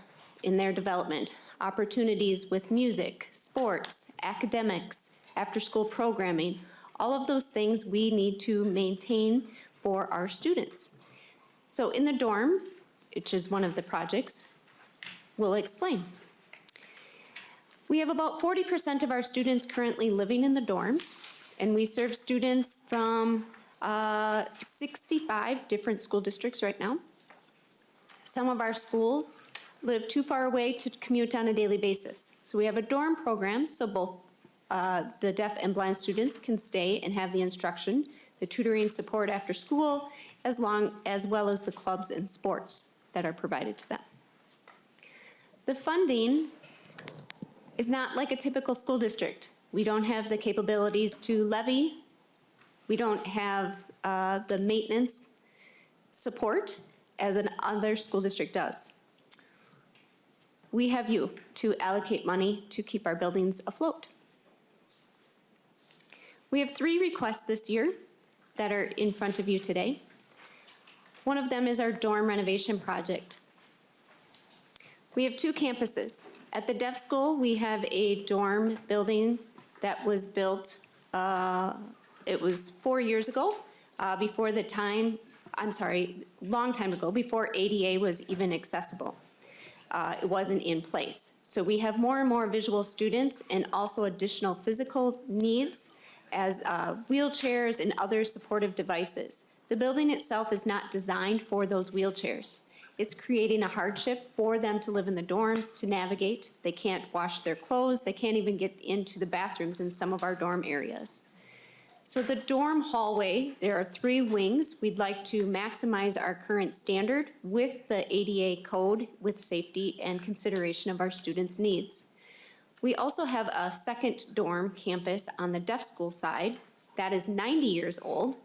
in their development. Opportunities with music, sports, academics, after-school programming, all of those things we need to maintain for our students. So in the dorm, which is one of the projects, we'll explain. We have about 40% of our students currently living in the dorms, and we serve students from 65 different school districts right now. Some of our schools live too far away to commute on a daily basis. So we have a dorm program, so both the deaf and blind students can stay and have the instruction, the tutoring support after school, as well as the clubs and sports that are provided to them. The funding is not like a typical school district. We don't have the capabilities to levy. We don't have the maintenance support as another school district does. We have you to allocate money to keep our buildings afloat. We have 3 requests this year that are in front of you today. One of them is our dorm renovation project. We have 2 campuses. At the deaf school, we have a dorm building that was built, it was 4 years ago, long time ago, before ADA was even accessible. It wasn't in place. So we have more and more visual students and also additional physical needs as wheelchairs and other supportive devices. The building itself is not designed for those wheelchairs. It's creating a hardship for them to live in the dorms, to navigate. They can't wash their clothes. They can't even get into the bathrooms in some of our dorm areas. So the dorm hallway, there are 3 wings. We'd like to maximize our current standard with the ADA code with safety and consideration of our students' needs. We also have a second dorm campus on the deaf school side that is 90 years old.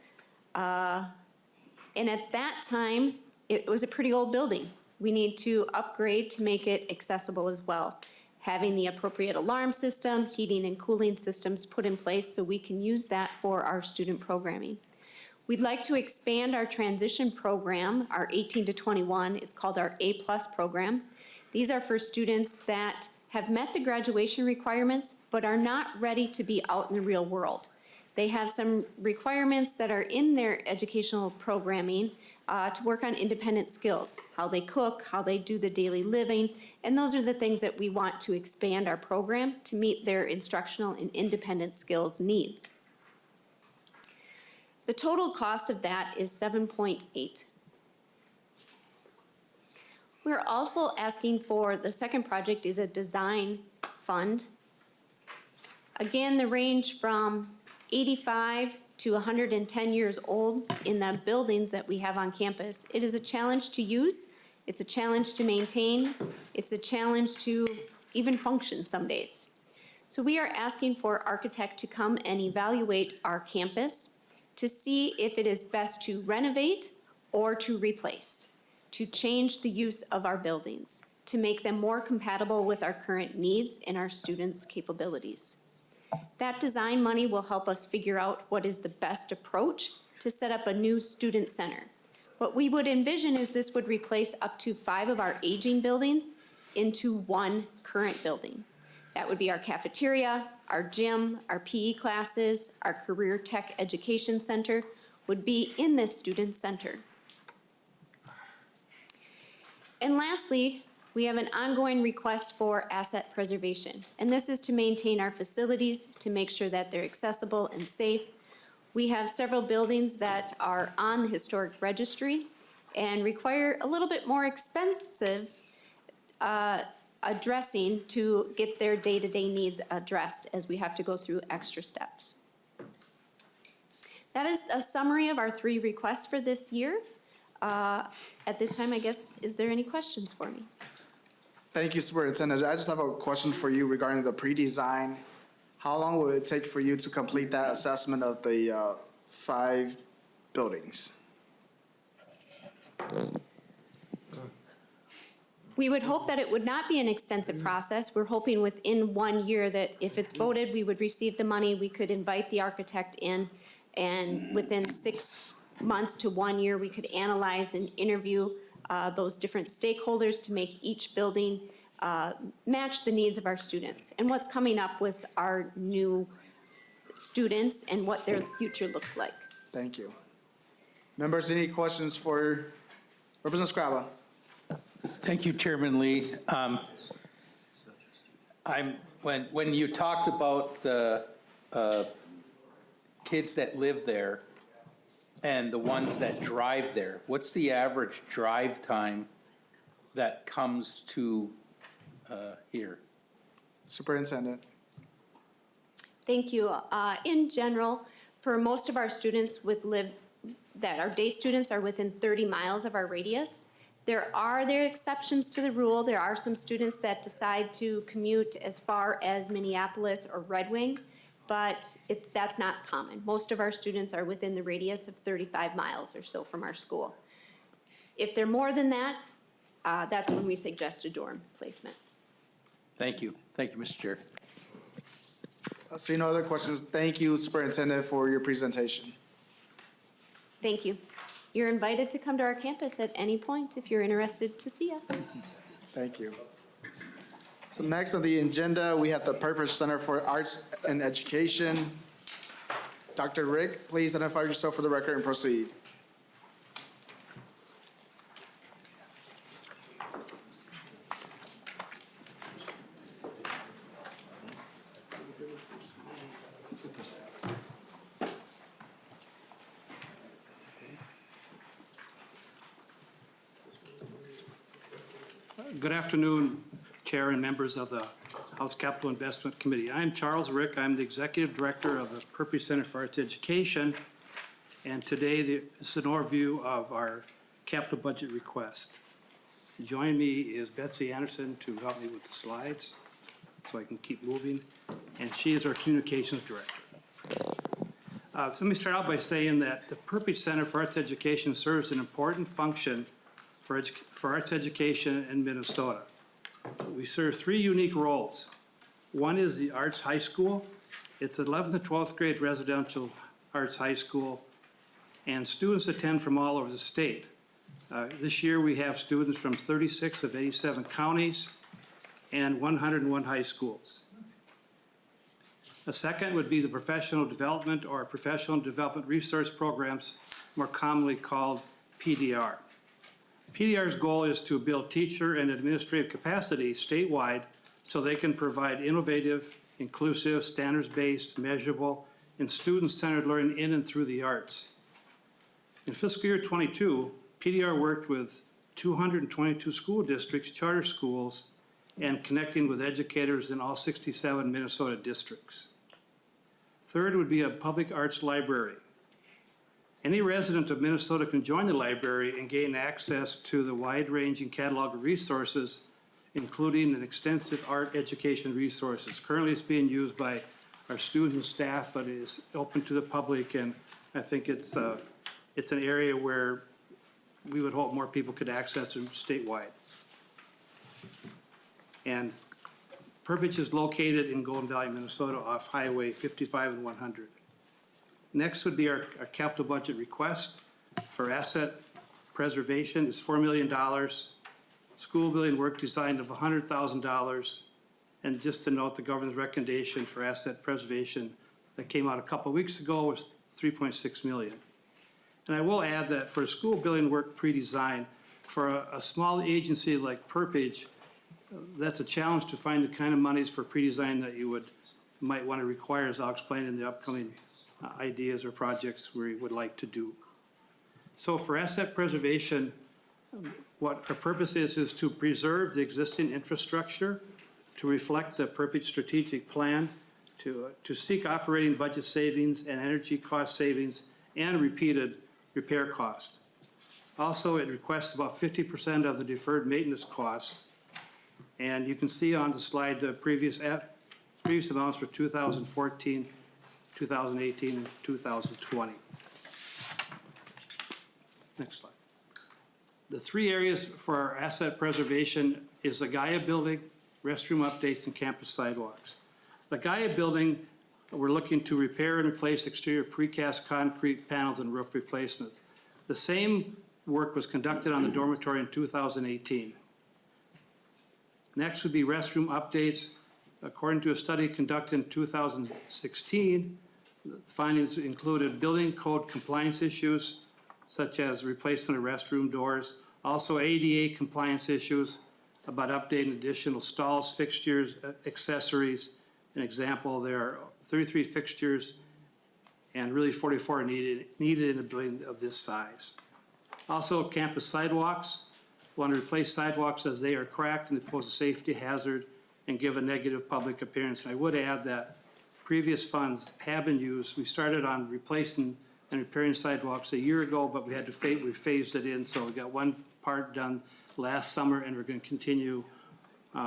And at that time, it was a pretty old building. We need to upgrade to make it accessible as well. Having the appropriate alarm system, heating and cooling systems put in place so we can use that for our student programming. We'd like to expand our transition program, our 18 to 21. It's called our A+ program. These are for students that have met the graduation requirements but are not ready to be out in the real world. They have some requirements that are in their educational programming to work on independent skills, how they cook, how they do the daily living, and those are the things that we want to expand our program to meet their instructional and independent skills needs. The total cost of that is $7.8. We're also asking for, the second project is a design fund. Again, the range from 85 to 110 years old in the buildings that we have on campus. It is a challenge to use, it's a challenge to maintain, it's a challenge to even function some days. So we are asking for our architect to come and evaluate our campus to see if it is best to renovate or to replace, to change the use of our buildings, to make them more compatible with our current needs and our students' capabilities. That design money will help us figure out what is the best approach to set up a new student center. What we would envision is this would replace up to 5 of our aging buildings into 1 current building. That would be our cafeteria, our gym, our PE classes, our career tech education center would be in this student center. And lastly, we have an ongoing request for asset preservation. And this is to maintain our facilities, to make sure that they're accessible and safe. We have several buildings that are on the historic registry and require a little bit more expensive addressing to get their day-to-day needs addressed as we have to go through extra steps. That is a summary of our 3 requests for this year. At this time, I guess, is there any questions for me? Thank you, Superintendent. I just have a question for you regarding the pre-design. How long will it take for you to complete that assessment of the 5 buildings? We would hope that it would not be an extensive process. We're hoping within 1 year that if it's voted, we would receive the money, we could invite the architect in, and within 6 months to 1 year, we could analyze and interview those different stakeholders to make each building match the needs of our students and what's coming up with our new students and what their future looks like. Thank you. Members, any questions for Representative Scraba? Thank you, Chairman Lee. When you talked about the kids that live there and the ones that drive there, what's the average drive time that comes to here? Superintendent. Thank you. In general, for most of our students that our day students are within 30 miles of our radius. There are exceptions to the rule. There are some students that decide to commute as far as Minneapolis or Red Wing, but that's not common. Most of our students are within the radius of 35 miles or so from our school. If they're more than that, that's when we suggest a dorm placement. Thank you. Thank you, Mr. Chair. I see no other questions. Thank you, Superintendent, for your presentation. Thank you. You're invited to come to our campus at any point if you're interested to see us. Thank you. So next on the agenda, we have the Perpich Center for Arts and Education. Dr. Rick, please identify yourself for the record and proceed. Good afternoon, Chair and members of the House Capital Investment Committee. I'm Charles Rick. I'm the Executive Director of the Perpich Center for Arts Education. And today, this is an overview of our capital budget request. Joining me is Betsy Anderson to help me with the slides so I can keep moving. And she is our Communications Director. So let me start out by saying that the Perpich Center for Arts Education serves an important function for arts education in Minnesota. We serve 3 unique roles. One is the Arts High School. It's 11th and 12th grade residential arts high school, and students attend from all over the state. This year we have students from 36 of 87 counties and 101 high schools. The second would be the professional development or professional development resource programs, more commonly called PDR. PDR's goal is to build teacher and administrative capacity statewide so they can provide innovative, inclusive, standards-based, measurable, and student-centered learning in and through the arts. In fiscal year 22, PDR worked with 222 school districts, charter schools, and connecting with educators in all 67 Minnesota districts. Third would be a public arts library. Any resident of Minnesota can join the library and gain access to the wide-ranging catalog of resources, including an extensive art education resources. Currently, it's being used by our students and staff, but it is open to the public, and I think it's an area where we would hope more people could access it statewide. And Perpich is located in Golden Valley, Minnesota, off Highway 55 and 100. Next would be our capital budget request for asset preservation. It's $4 million. School building work design of $100,000. And just to note, the governor's recommendation for asset preservation that came out a couple of weeks ago was $3.6 million. And I will add that for school building work pre-design, for a small agency like Perpich, that's a challenge to find the kind of monies for pre-design that you might want to require, as I'll explain in the upcoming ideas or projects we would like to do. So for asset preservation, what our purpose is to preserve the existing infrastructure, to reflect the Perpich strategic plan, to seek operating budget savings and energy cost savings and repeated repair costs. Also, it requests about 50% of the deferred maintenance costs And you can see on the slide the previous amounts for 2014, 2018, and 2020. Next slide. The three areas for our asset preservation is the Gaia building, restroom updates, and campus sidewalks. The Gaia building, we're looking to repair and replace exterior precast concrete panels and roof replacements. The same work was conducted on the dormitory in 2018. Next would be restroom updates. According to a study conducted in 2016, the findings included building code compliance issues, such as replacement of restroom doors, also ADA compliance issues about updating additional stalls, fixtures, accessories. An example, there are 33 fixtures and really 44 needed in a building of this size. Also, campus sidewalks. Want to replace sidewalks as they are cracked and they pose a safety hazard and give a negative public appearance. And I would add that previous funds have been used. We started on replacing and repairing sidewalks a year ago, but we phased it in. So we got one part done last summer, and we're going to continue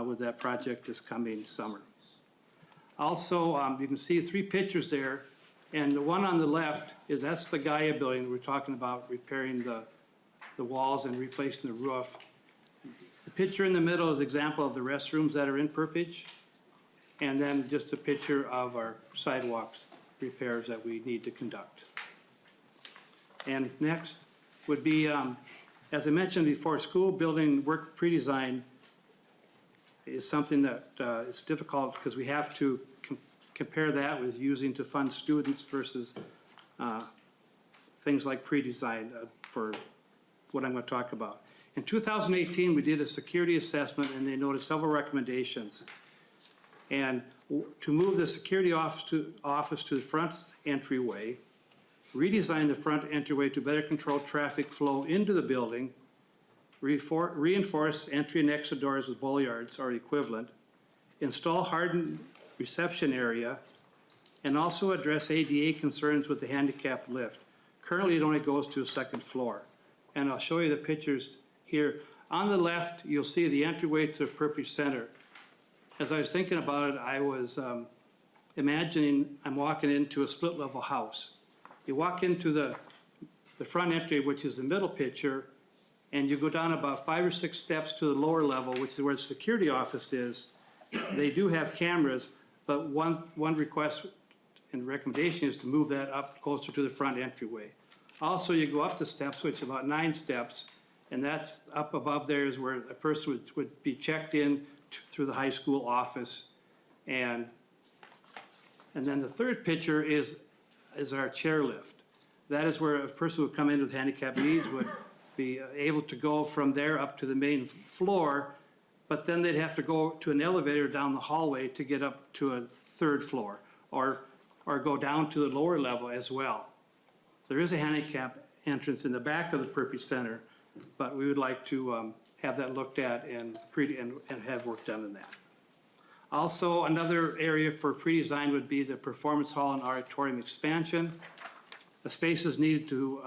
with that project this coming summer. Also, you can see three pictures there, and the one on the left that's the Gaia building. We're talking about repairing the walls and replacing the roof. The picture in the middle is an example of the restrooms that are in Perpich, and then just a picture of our sidewalks repairs that we need to conduct. And next would be, as I mentioned before, school building work pre-design is something that is difficult because we have to compare that with using to fund students versus things like pre-design for what I'm going to talk about. In 2018, we did a security assessment and they noted several recommendations. And to move the security office to the front entryway, redesign the front entryway to better control traffic flow into the building, reinforce entry and exit doors with bollards or equivalent, install hardened reception area, and also address ADA concerns with the handicap lift. Currently, it only goes to a second floor. And I'll show you the pictures here. On the left, you'll see the entryway to the Perpich Center. As I was thinking about it, I was imagining I'm walking into a split-level house. You walk into the front entry, which is the middle picture, and you go down about 5 or 6 steps to the lower level, which is where the security office is. They do have cameras, but one request and recommendation is to move that up closer to the front entryway. Also, you go up the steps, which is about 9 steps, and that's up above there is where a person would be checked in through the high school office. And then the third picture is our chairlift. That is where a person would come in with handicap needs would be able to go from there up to the main floor, but then they'd have to go to an elevator down the hallway to get up to a third floor, or go down to the lower level as well. There is a handicap entrance in the back of the Perpich Center, but we would like to have that looked at and have work done in that. Also, another area for pre-design would be the performance hall and auditorium expansion. The space is needed to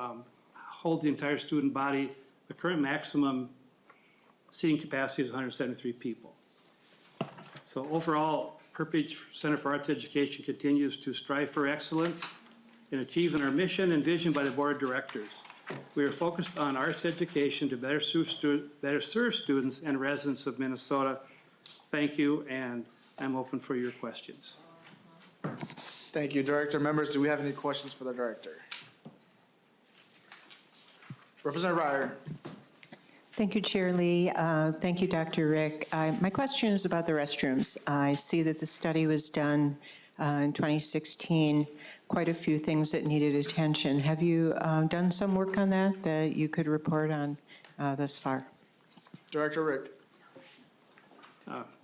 hold the entire student body. The current maximum seating capacity is 173 people. So overall, Perpich Center for Arts Education continues to strive for excellence in achieving our mission and vision by the Board of Directors. We are focused on arts education to better serve students and residents of Minnesota. Thank you, and I'm open for your questions. Thank you, Director. Members, do we have any questions for the Director? Representative Ryer. Thank you, Chair Lee. Thank you, Dr. Rick. My question is about the restrooms. I see that the study was done in 2016, quite a few things that needed attention. Have you done some work on that you could report on thus far? Director Rick.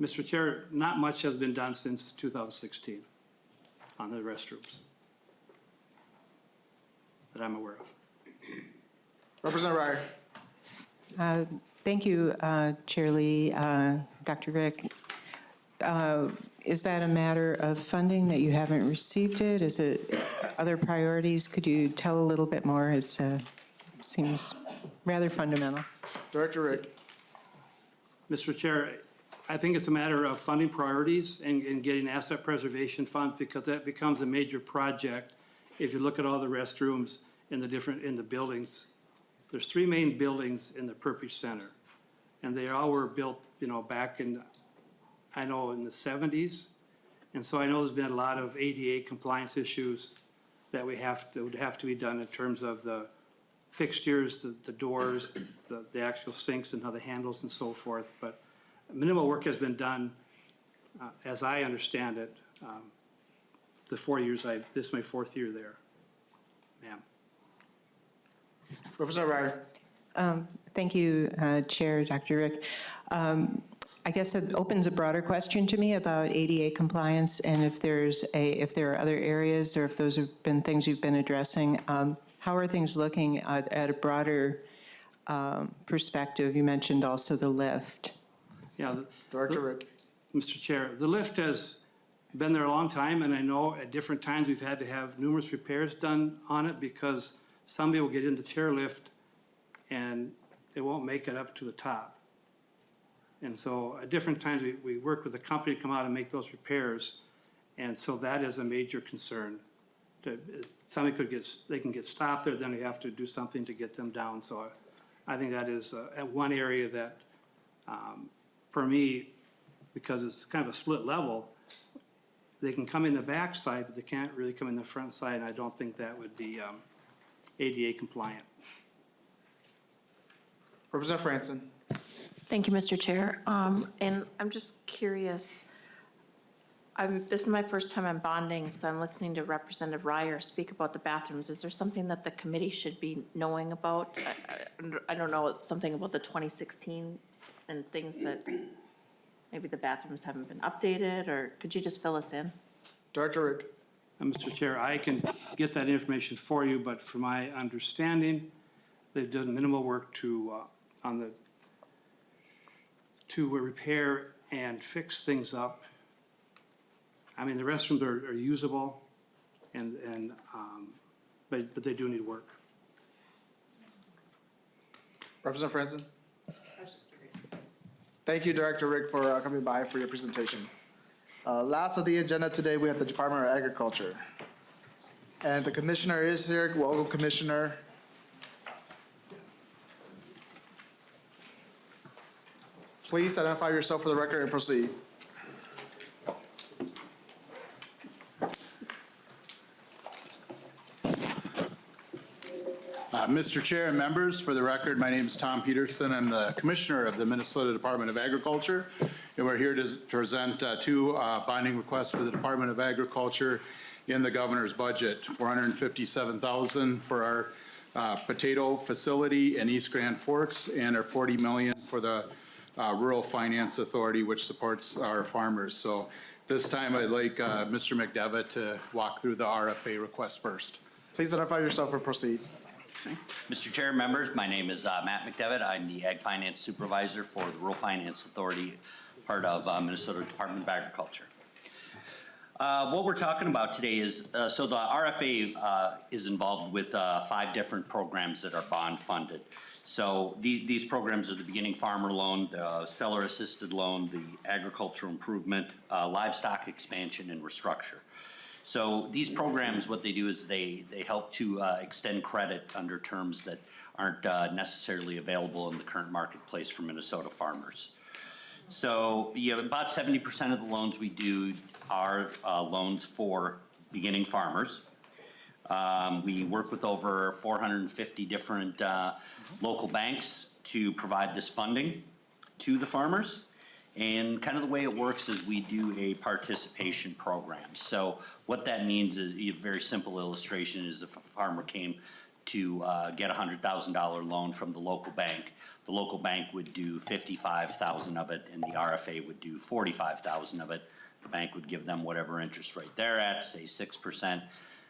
Mr. Chair, not much has been done since 2016 on the restrooms that I'm aware of. Representative Ryer. Thank you, Chair Lee, Dr. Rick. Is that a matter of funding that you haven't received it? Is it other priorities? Could you tell a little bit more? It seems rather fundamental. Director Rick. Mr. Chair, I think it's a matter of funding priorities and getting asset preservation funds, because that becomes a major project. If you look at all the restrooms in the buildings, there's 3 main buildings in the Perpich Center. And they all were built, back in, I know, in the 70s. And so I know there's been a lot of ADA compliance issues that would have to be done in terms of the fixtures, the doors, the actual sinks and how the handles and so forth. But minimal work has been done, as I understand it, the 4 years this is my 4th year there, ma'am. Representative Ryder. Thank you, Chair, Dr. Rick. I guess that opens a broader question to me about ADA compliance, and if there are other areas, or if those have been things you've been addressing. How are things looking at a broader perspective? You mentioned also the lift. Yeah, Director Rick. Mr. Chair, the lift has been there a long time, and I know at different times we've had to have numerous repairs done on it because somebody will get in the chairlift and it won't make it up to the top. And so at different times we work with the company to come out and make those repairs, and so that is a major concern. Somebody they can get stopped there, then we have to do something to get them down. So I think that is at one area that, for me, because it's kind of a split level, they can come in the back side, but they can't really come in the front side, and I don't think that would be ADA compliant. Representative Franson. Thank you, Mr. Chair. And I'm just curious, this is my first time I'm bonding, so I'm listening to Representative Ryer speak about the bathrooms. Is there something that the committee should be knowing about? I don't know, something about the 2016 and things that maybe the bathrooms haven't been updated, or could you just fill us in? Director Rick. Mr. Chair, I can get that information for you, but from my understanding, they've done minimal work to repair and fix things up. I mean, the restrooms are usable, but they do need work. Representative Franson. I was just curious. Thank you, Director Rick, for coming by for your presentation. Last of the agenda today, we have the Department of Agriculture. And the Commissioner is here. Welcome, Commissioner. Please identify yourself for the record and proceed. Mr. Chair and members, for the record, my name is Tom Peterson. I'm the Commissioner of the Minnesota Department of Agriculture, and we're here to present 2 bonding requests for the Department of Agriculture in the governor's budget. $457,000 for our potato facility in East Grand Forks, and our $40 million for the Rural Finance Authority, which supports our farmers. So this time I'd like Mr. McDevitt to walk through the RFA request first. Please identify yourself and proceed. Mr. Chair, members, my name is Matt McDevitt. I'm the Ag Finance Supervisor for the Rural Finance Authority, part of Minnesota Department of Agriculture. What we're talking about today is, so the RFA is involved with 5 different programs that are bond funded. So these programs are the Beginning Farmer Loan, the Seller Assisted Loan, the Agricultural Improvement, Livestock Expansion, and Restructure. So these programs, what they do is they help to extend credit under terms that aren't necessarily available in the current marketplace for Minnesota farmers. So about 70% of the loans we do are loans for beginning farmers. We work with over 450 different local banks to provide this funding to the farmers. And kind of the way it works is we do a participation program. So what that means is, a very simple illustration is if a farmer came to get a $100,000 loan from the local bank would do $55,000 of it, and the RFA would do $45,000 of it. The bank would give them whatever interest rate they're at, say 6%.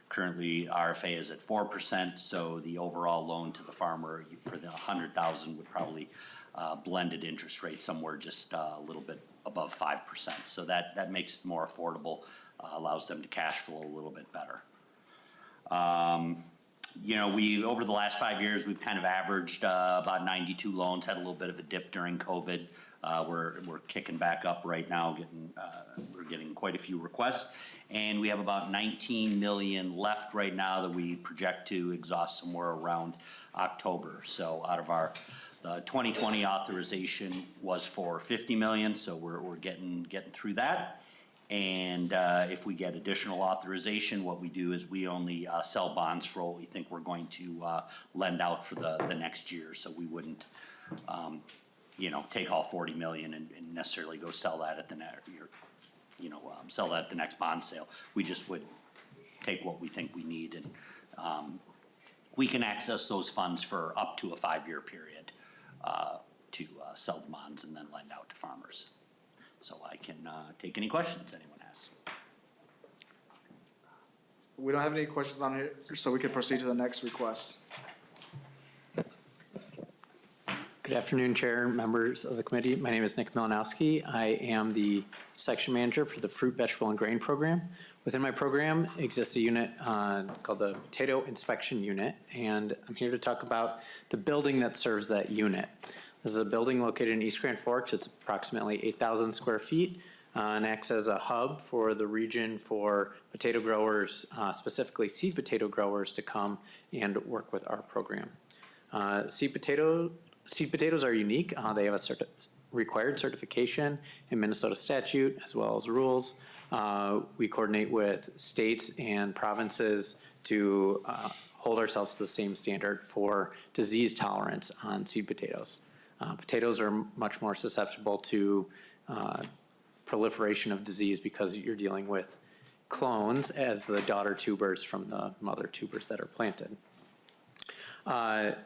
Currently, RFA is at 4%, so the overall loan to the farmer for the $100,000 would probably blended interest rate somewhere just a little bit above 5%. So that makes it more affordable, allows them to cash flow a little bit better. Over the last 5 years, we've kind of averaged about 92 loans, had a little bit of a dip during COVID. We're kicking back up right now, we're getting quite a few requests. And we have about 19 million left right now that we project to exhaust somewhere around October. So out of our 2020 authorization was for 50 million, so we're getting through that. And if we get additional authorization, what we do is we only sell bonds for what we think we're going to lend out for the next year. So we wouldn't, take all 40 million and necessarily go sell that at the next year. Sell that at the next bond sale. We just would take what we think we need, and we can access those funds for up to a 5-year period to sell the bonds and then lend out to farmers. So I can take any questions anyone has. We don't have any questions on here, so we can proceed to the next request. Good afternoon, Chair and members of the committee. My name is Nick Milanowski. I am the section manager for the Fruit, Vegetable, and Grain Program. Within my program exists a unit called the Potato Inspection Unit, and I'm here to talk about the building that serves that unit. This is a building located in East Grand Forks. It's approximately 8,000 square feet and acts as a hub for the region for potato growers, specifically seed potato growers, to come and work with our program. Seed potatoes are unique. They have a required certification in Minnesota statute as well as rules. We coordinate with states and provinces to hold ourselves to the same standard for disease tolerance on seed potatoes. Potatoes are much more susceptible to proliferation of disease because you're dealing with clones as the daughter tubers from the mother tubers that are planted.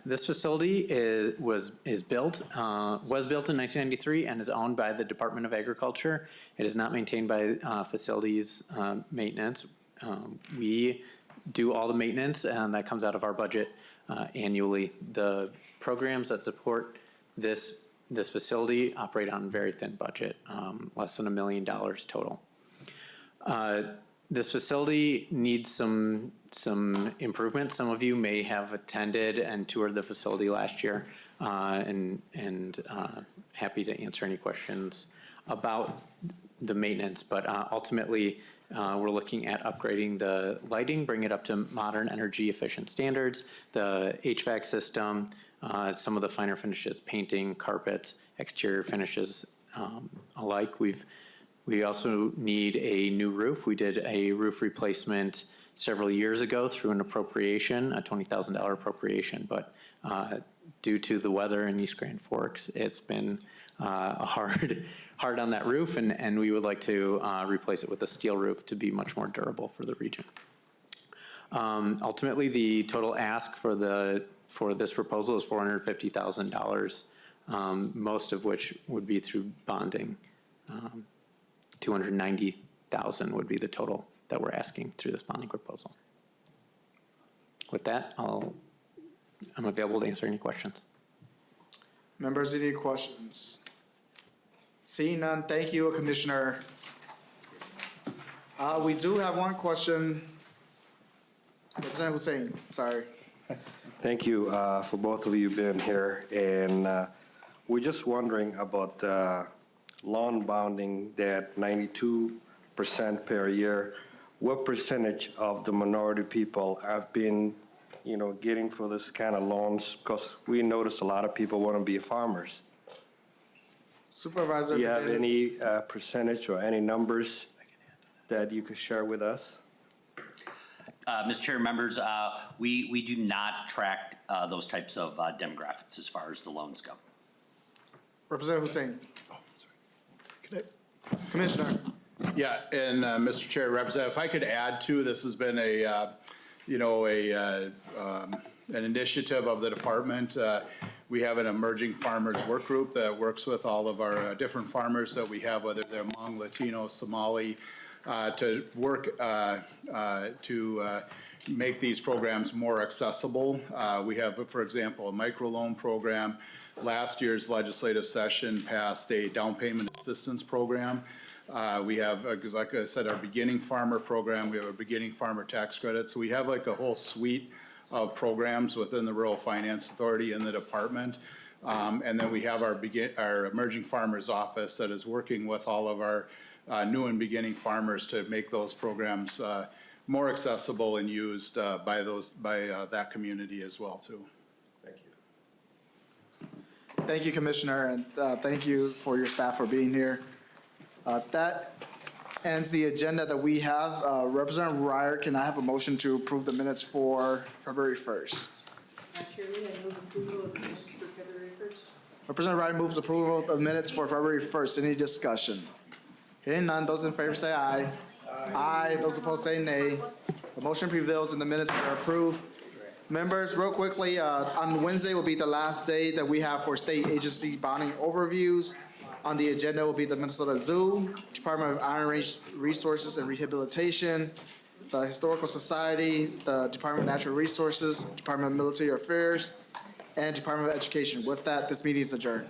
This facility was built in 1993 and is owned by the Department of Agriculture. It is not maintained by facilities maintenance. We do all the maintenance, and that comes out of our budget annually. The programs that support this facility operate on a very thin budget, less than $1 million total. This facility needs some improvements. Some of you may have attended and toured the facility last year, and happy to answer any questions about the maintenance. But ultimately, we're looking at upgrading the lighting, bring it up to modern energy efficient standards, the HVAC system, some of the finer finishes, painting, carpets, exterior finishes alike. We also need a new roof. We did a roof replacement several years ago through an appropriation, a $20,000 appropriation, but due to the weather in East Grand Forks, it's been hard on that roof, and we would like to replace it with a steel roof to be much more durable for the region. Ultimately, the total ask for this proposal is $450,000, most of which would be through bonding. $290,000 would be the total that we're asking through this bonding proposal. With that, I'm available to answer any questions. Members, any questions? Seeing none, thank you, Commissioner. We do have one question. Representative Hussein, sorry. Thank you for both of you being here. And we're just wondering about lawn bonding, that 92% per year. What percentage of the minority people have been, getting for this kind of loans? Because we notice a lot of people want to be farmers. Supervisor. Do you have any percentage or any numbers that you could share with us? Mr. Chair, members, we do not track those types of demographics as far as the loans go. Representative Hussein. Commissioner. Yeah, and Mr. Chair, Representative, if I could add to, this has been an initiative of the department. We have an emerging farmers work group that works with all of our different farmers that we have, whether they're Hmong, Latino, Somali, to work to make these programs more accessible. We have, for example, a microloan program. Last year's legislative session passed a down payment assistance program. We have, like I said, our beginning farmer program. We have a beginning farmer tax credit. So we have like a whole suite of programs within the Rural Finance Authority in the department And then we have our emerging farmers office that is working with all of our new and beginning farmers to make those programs more accessible and used by that community as well, too. Thank you, Commissioner, and thank you for your staff for being here. That ends the agenda that we have. Representative Ryer, can I have a motion to approve the minutes for February 1st? Representative Ryer moves approval of the minutes for February 1st. Any discussion? Hearing none, those in favor say aye. Aye. Those opposed say nay. The motion prevails and the minutes are approved. Members, real quickly, on Wednesday will be the last day that we have for state agency bonding overviews. On the agenda will be the Minnesota Zoo, Department of Iron Resources and Rehabilitation, the Historical Society, the Department of Natural Resources, Department of Military Affairs, and Department of Education. With that, this meeting is adjourned.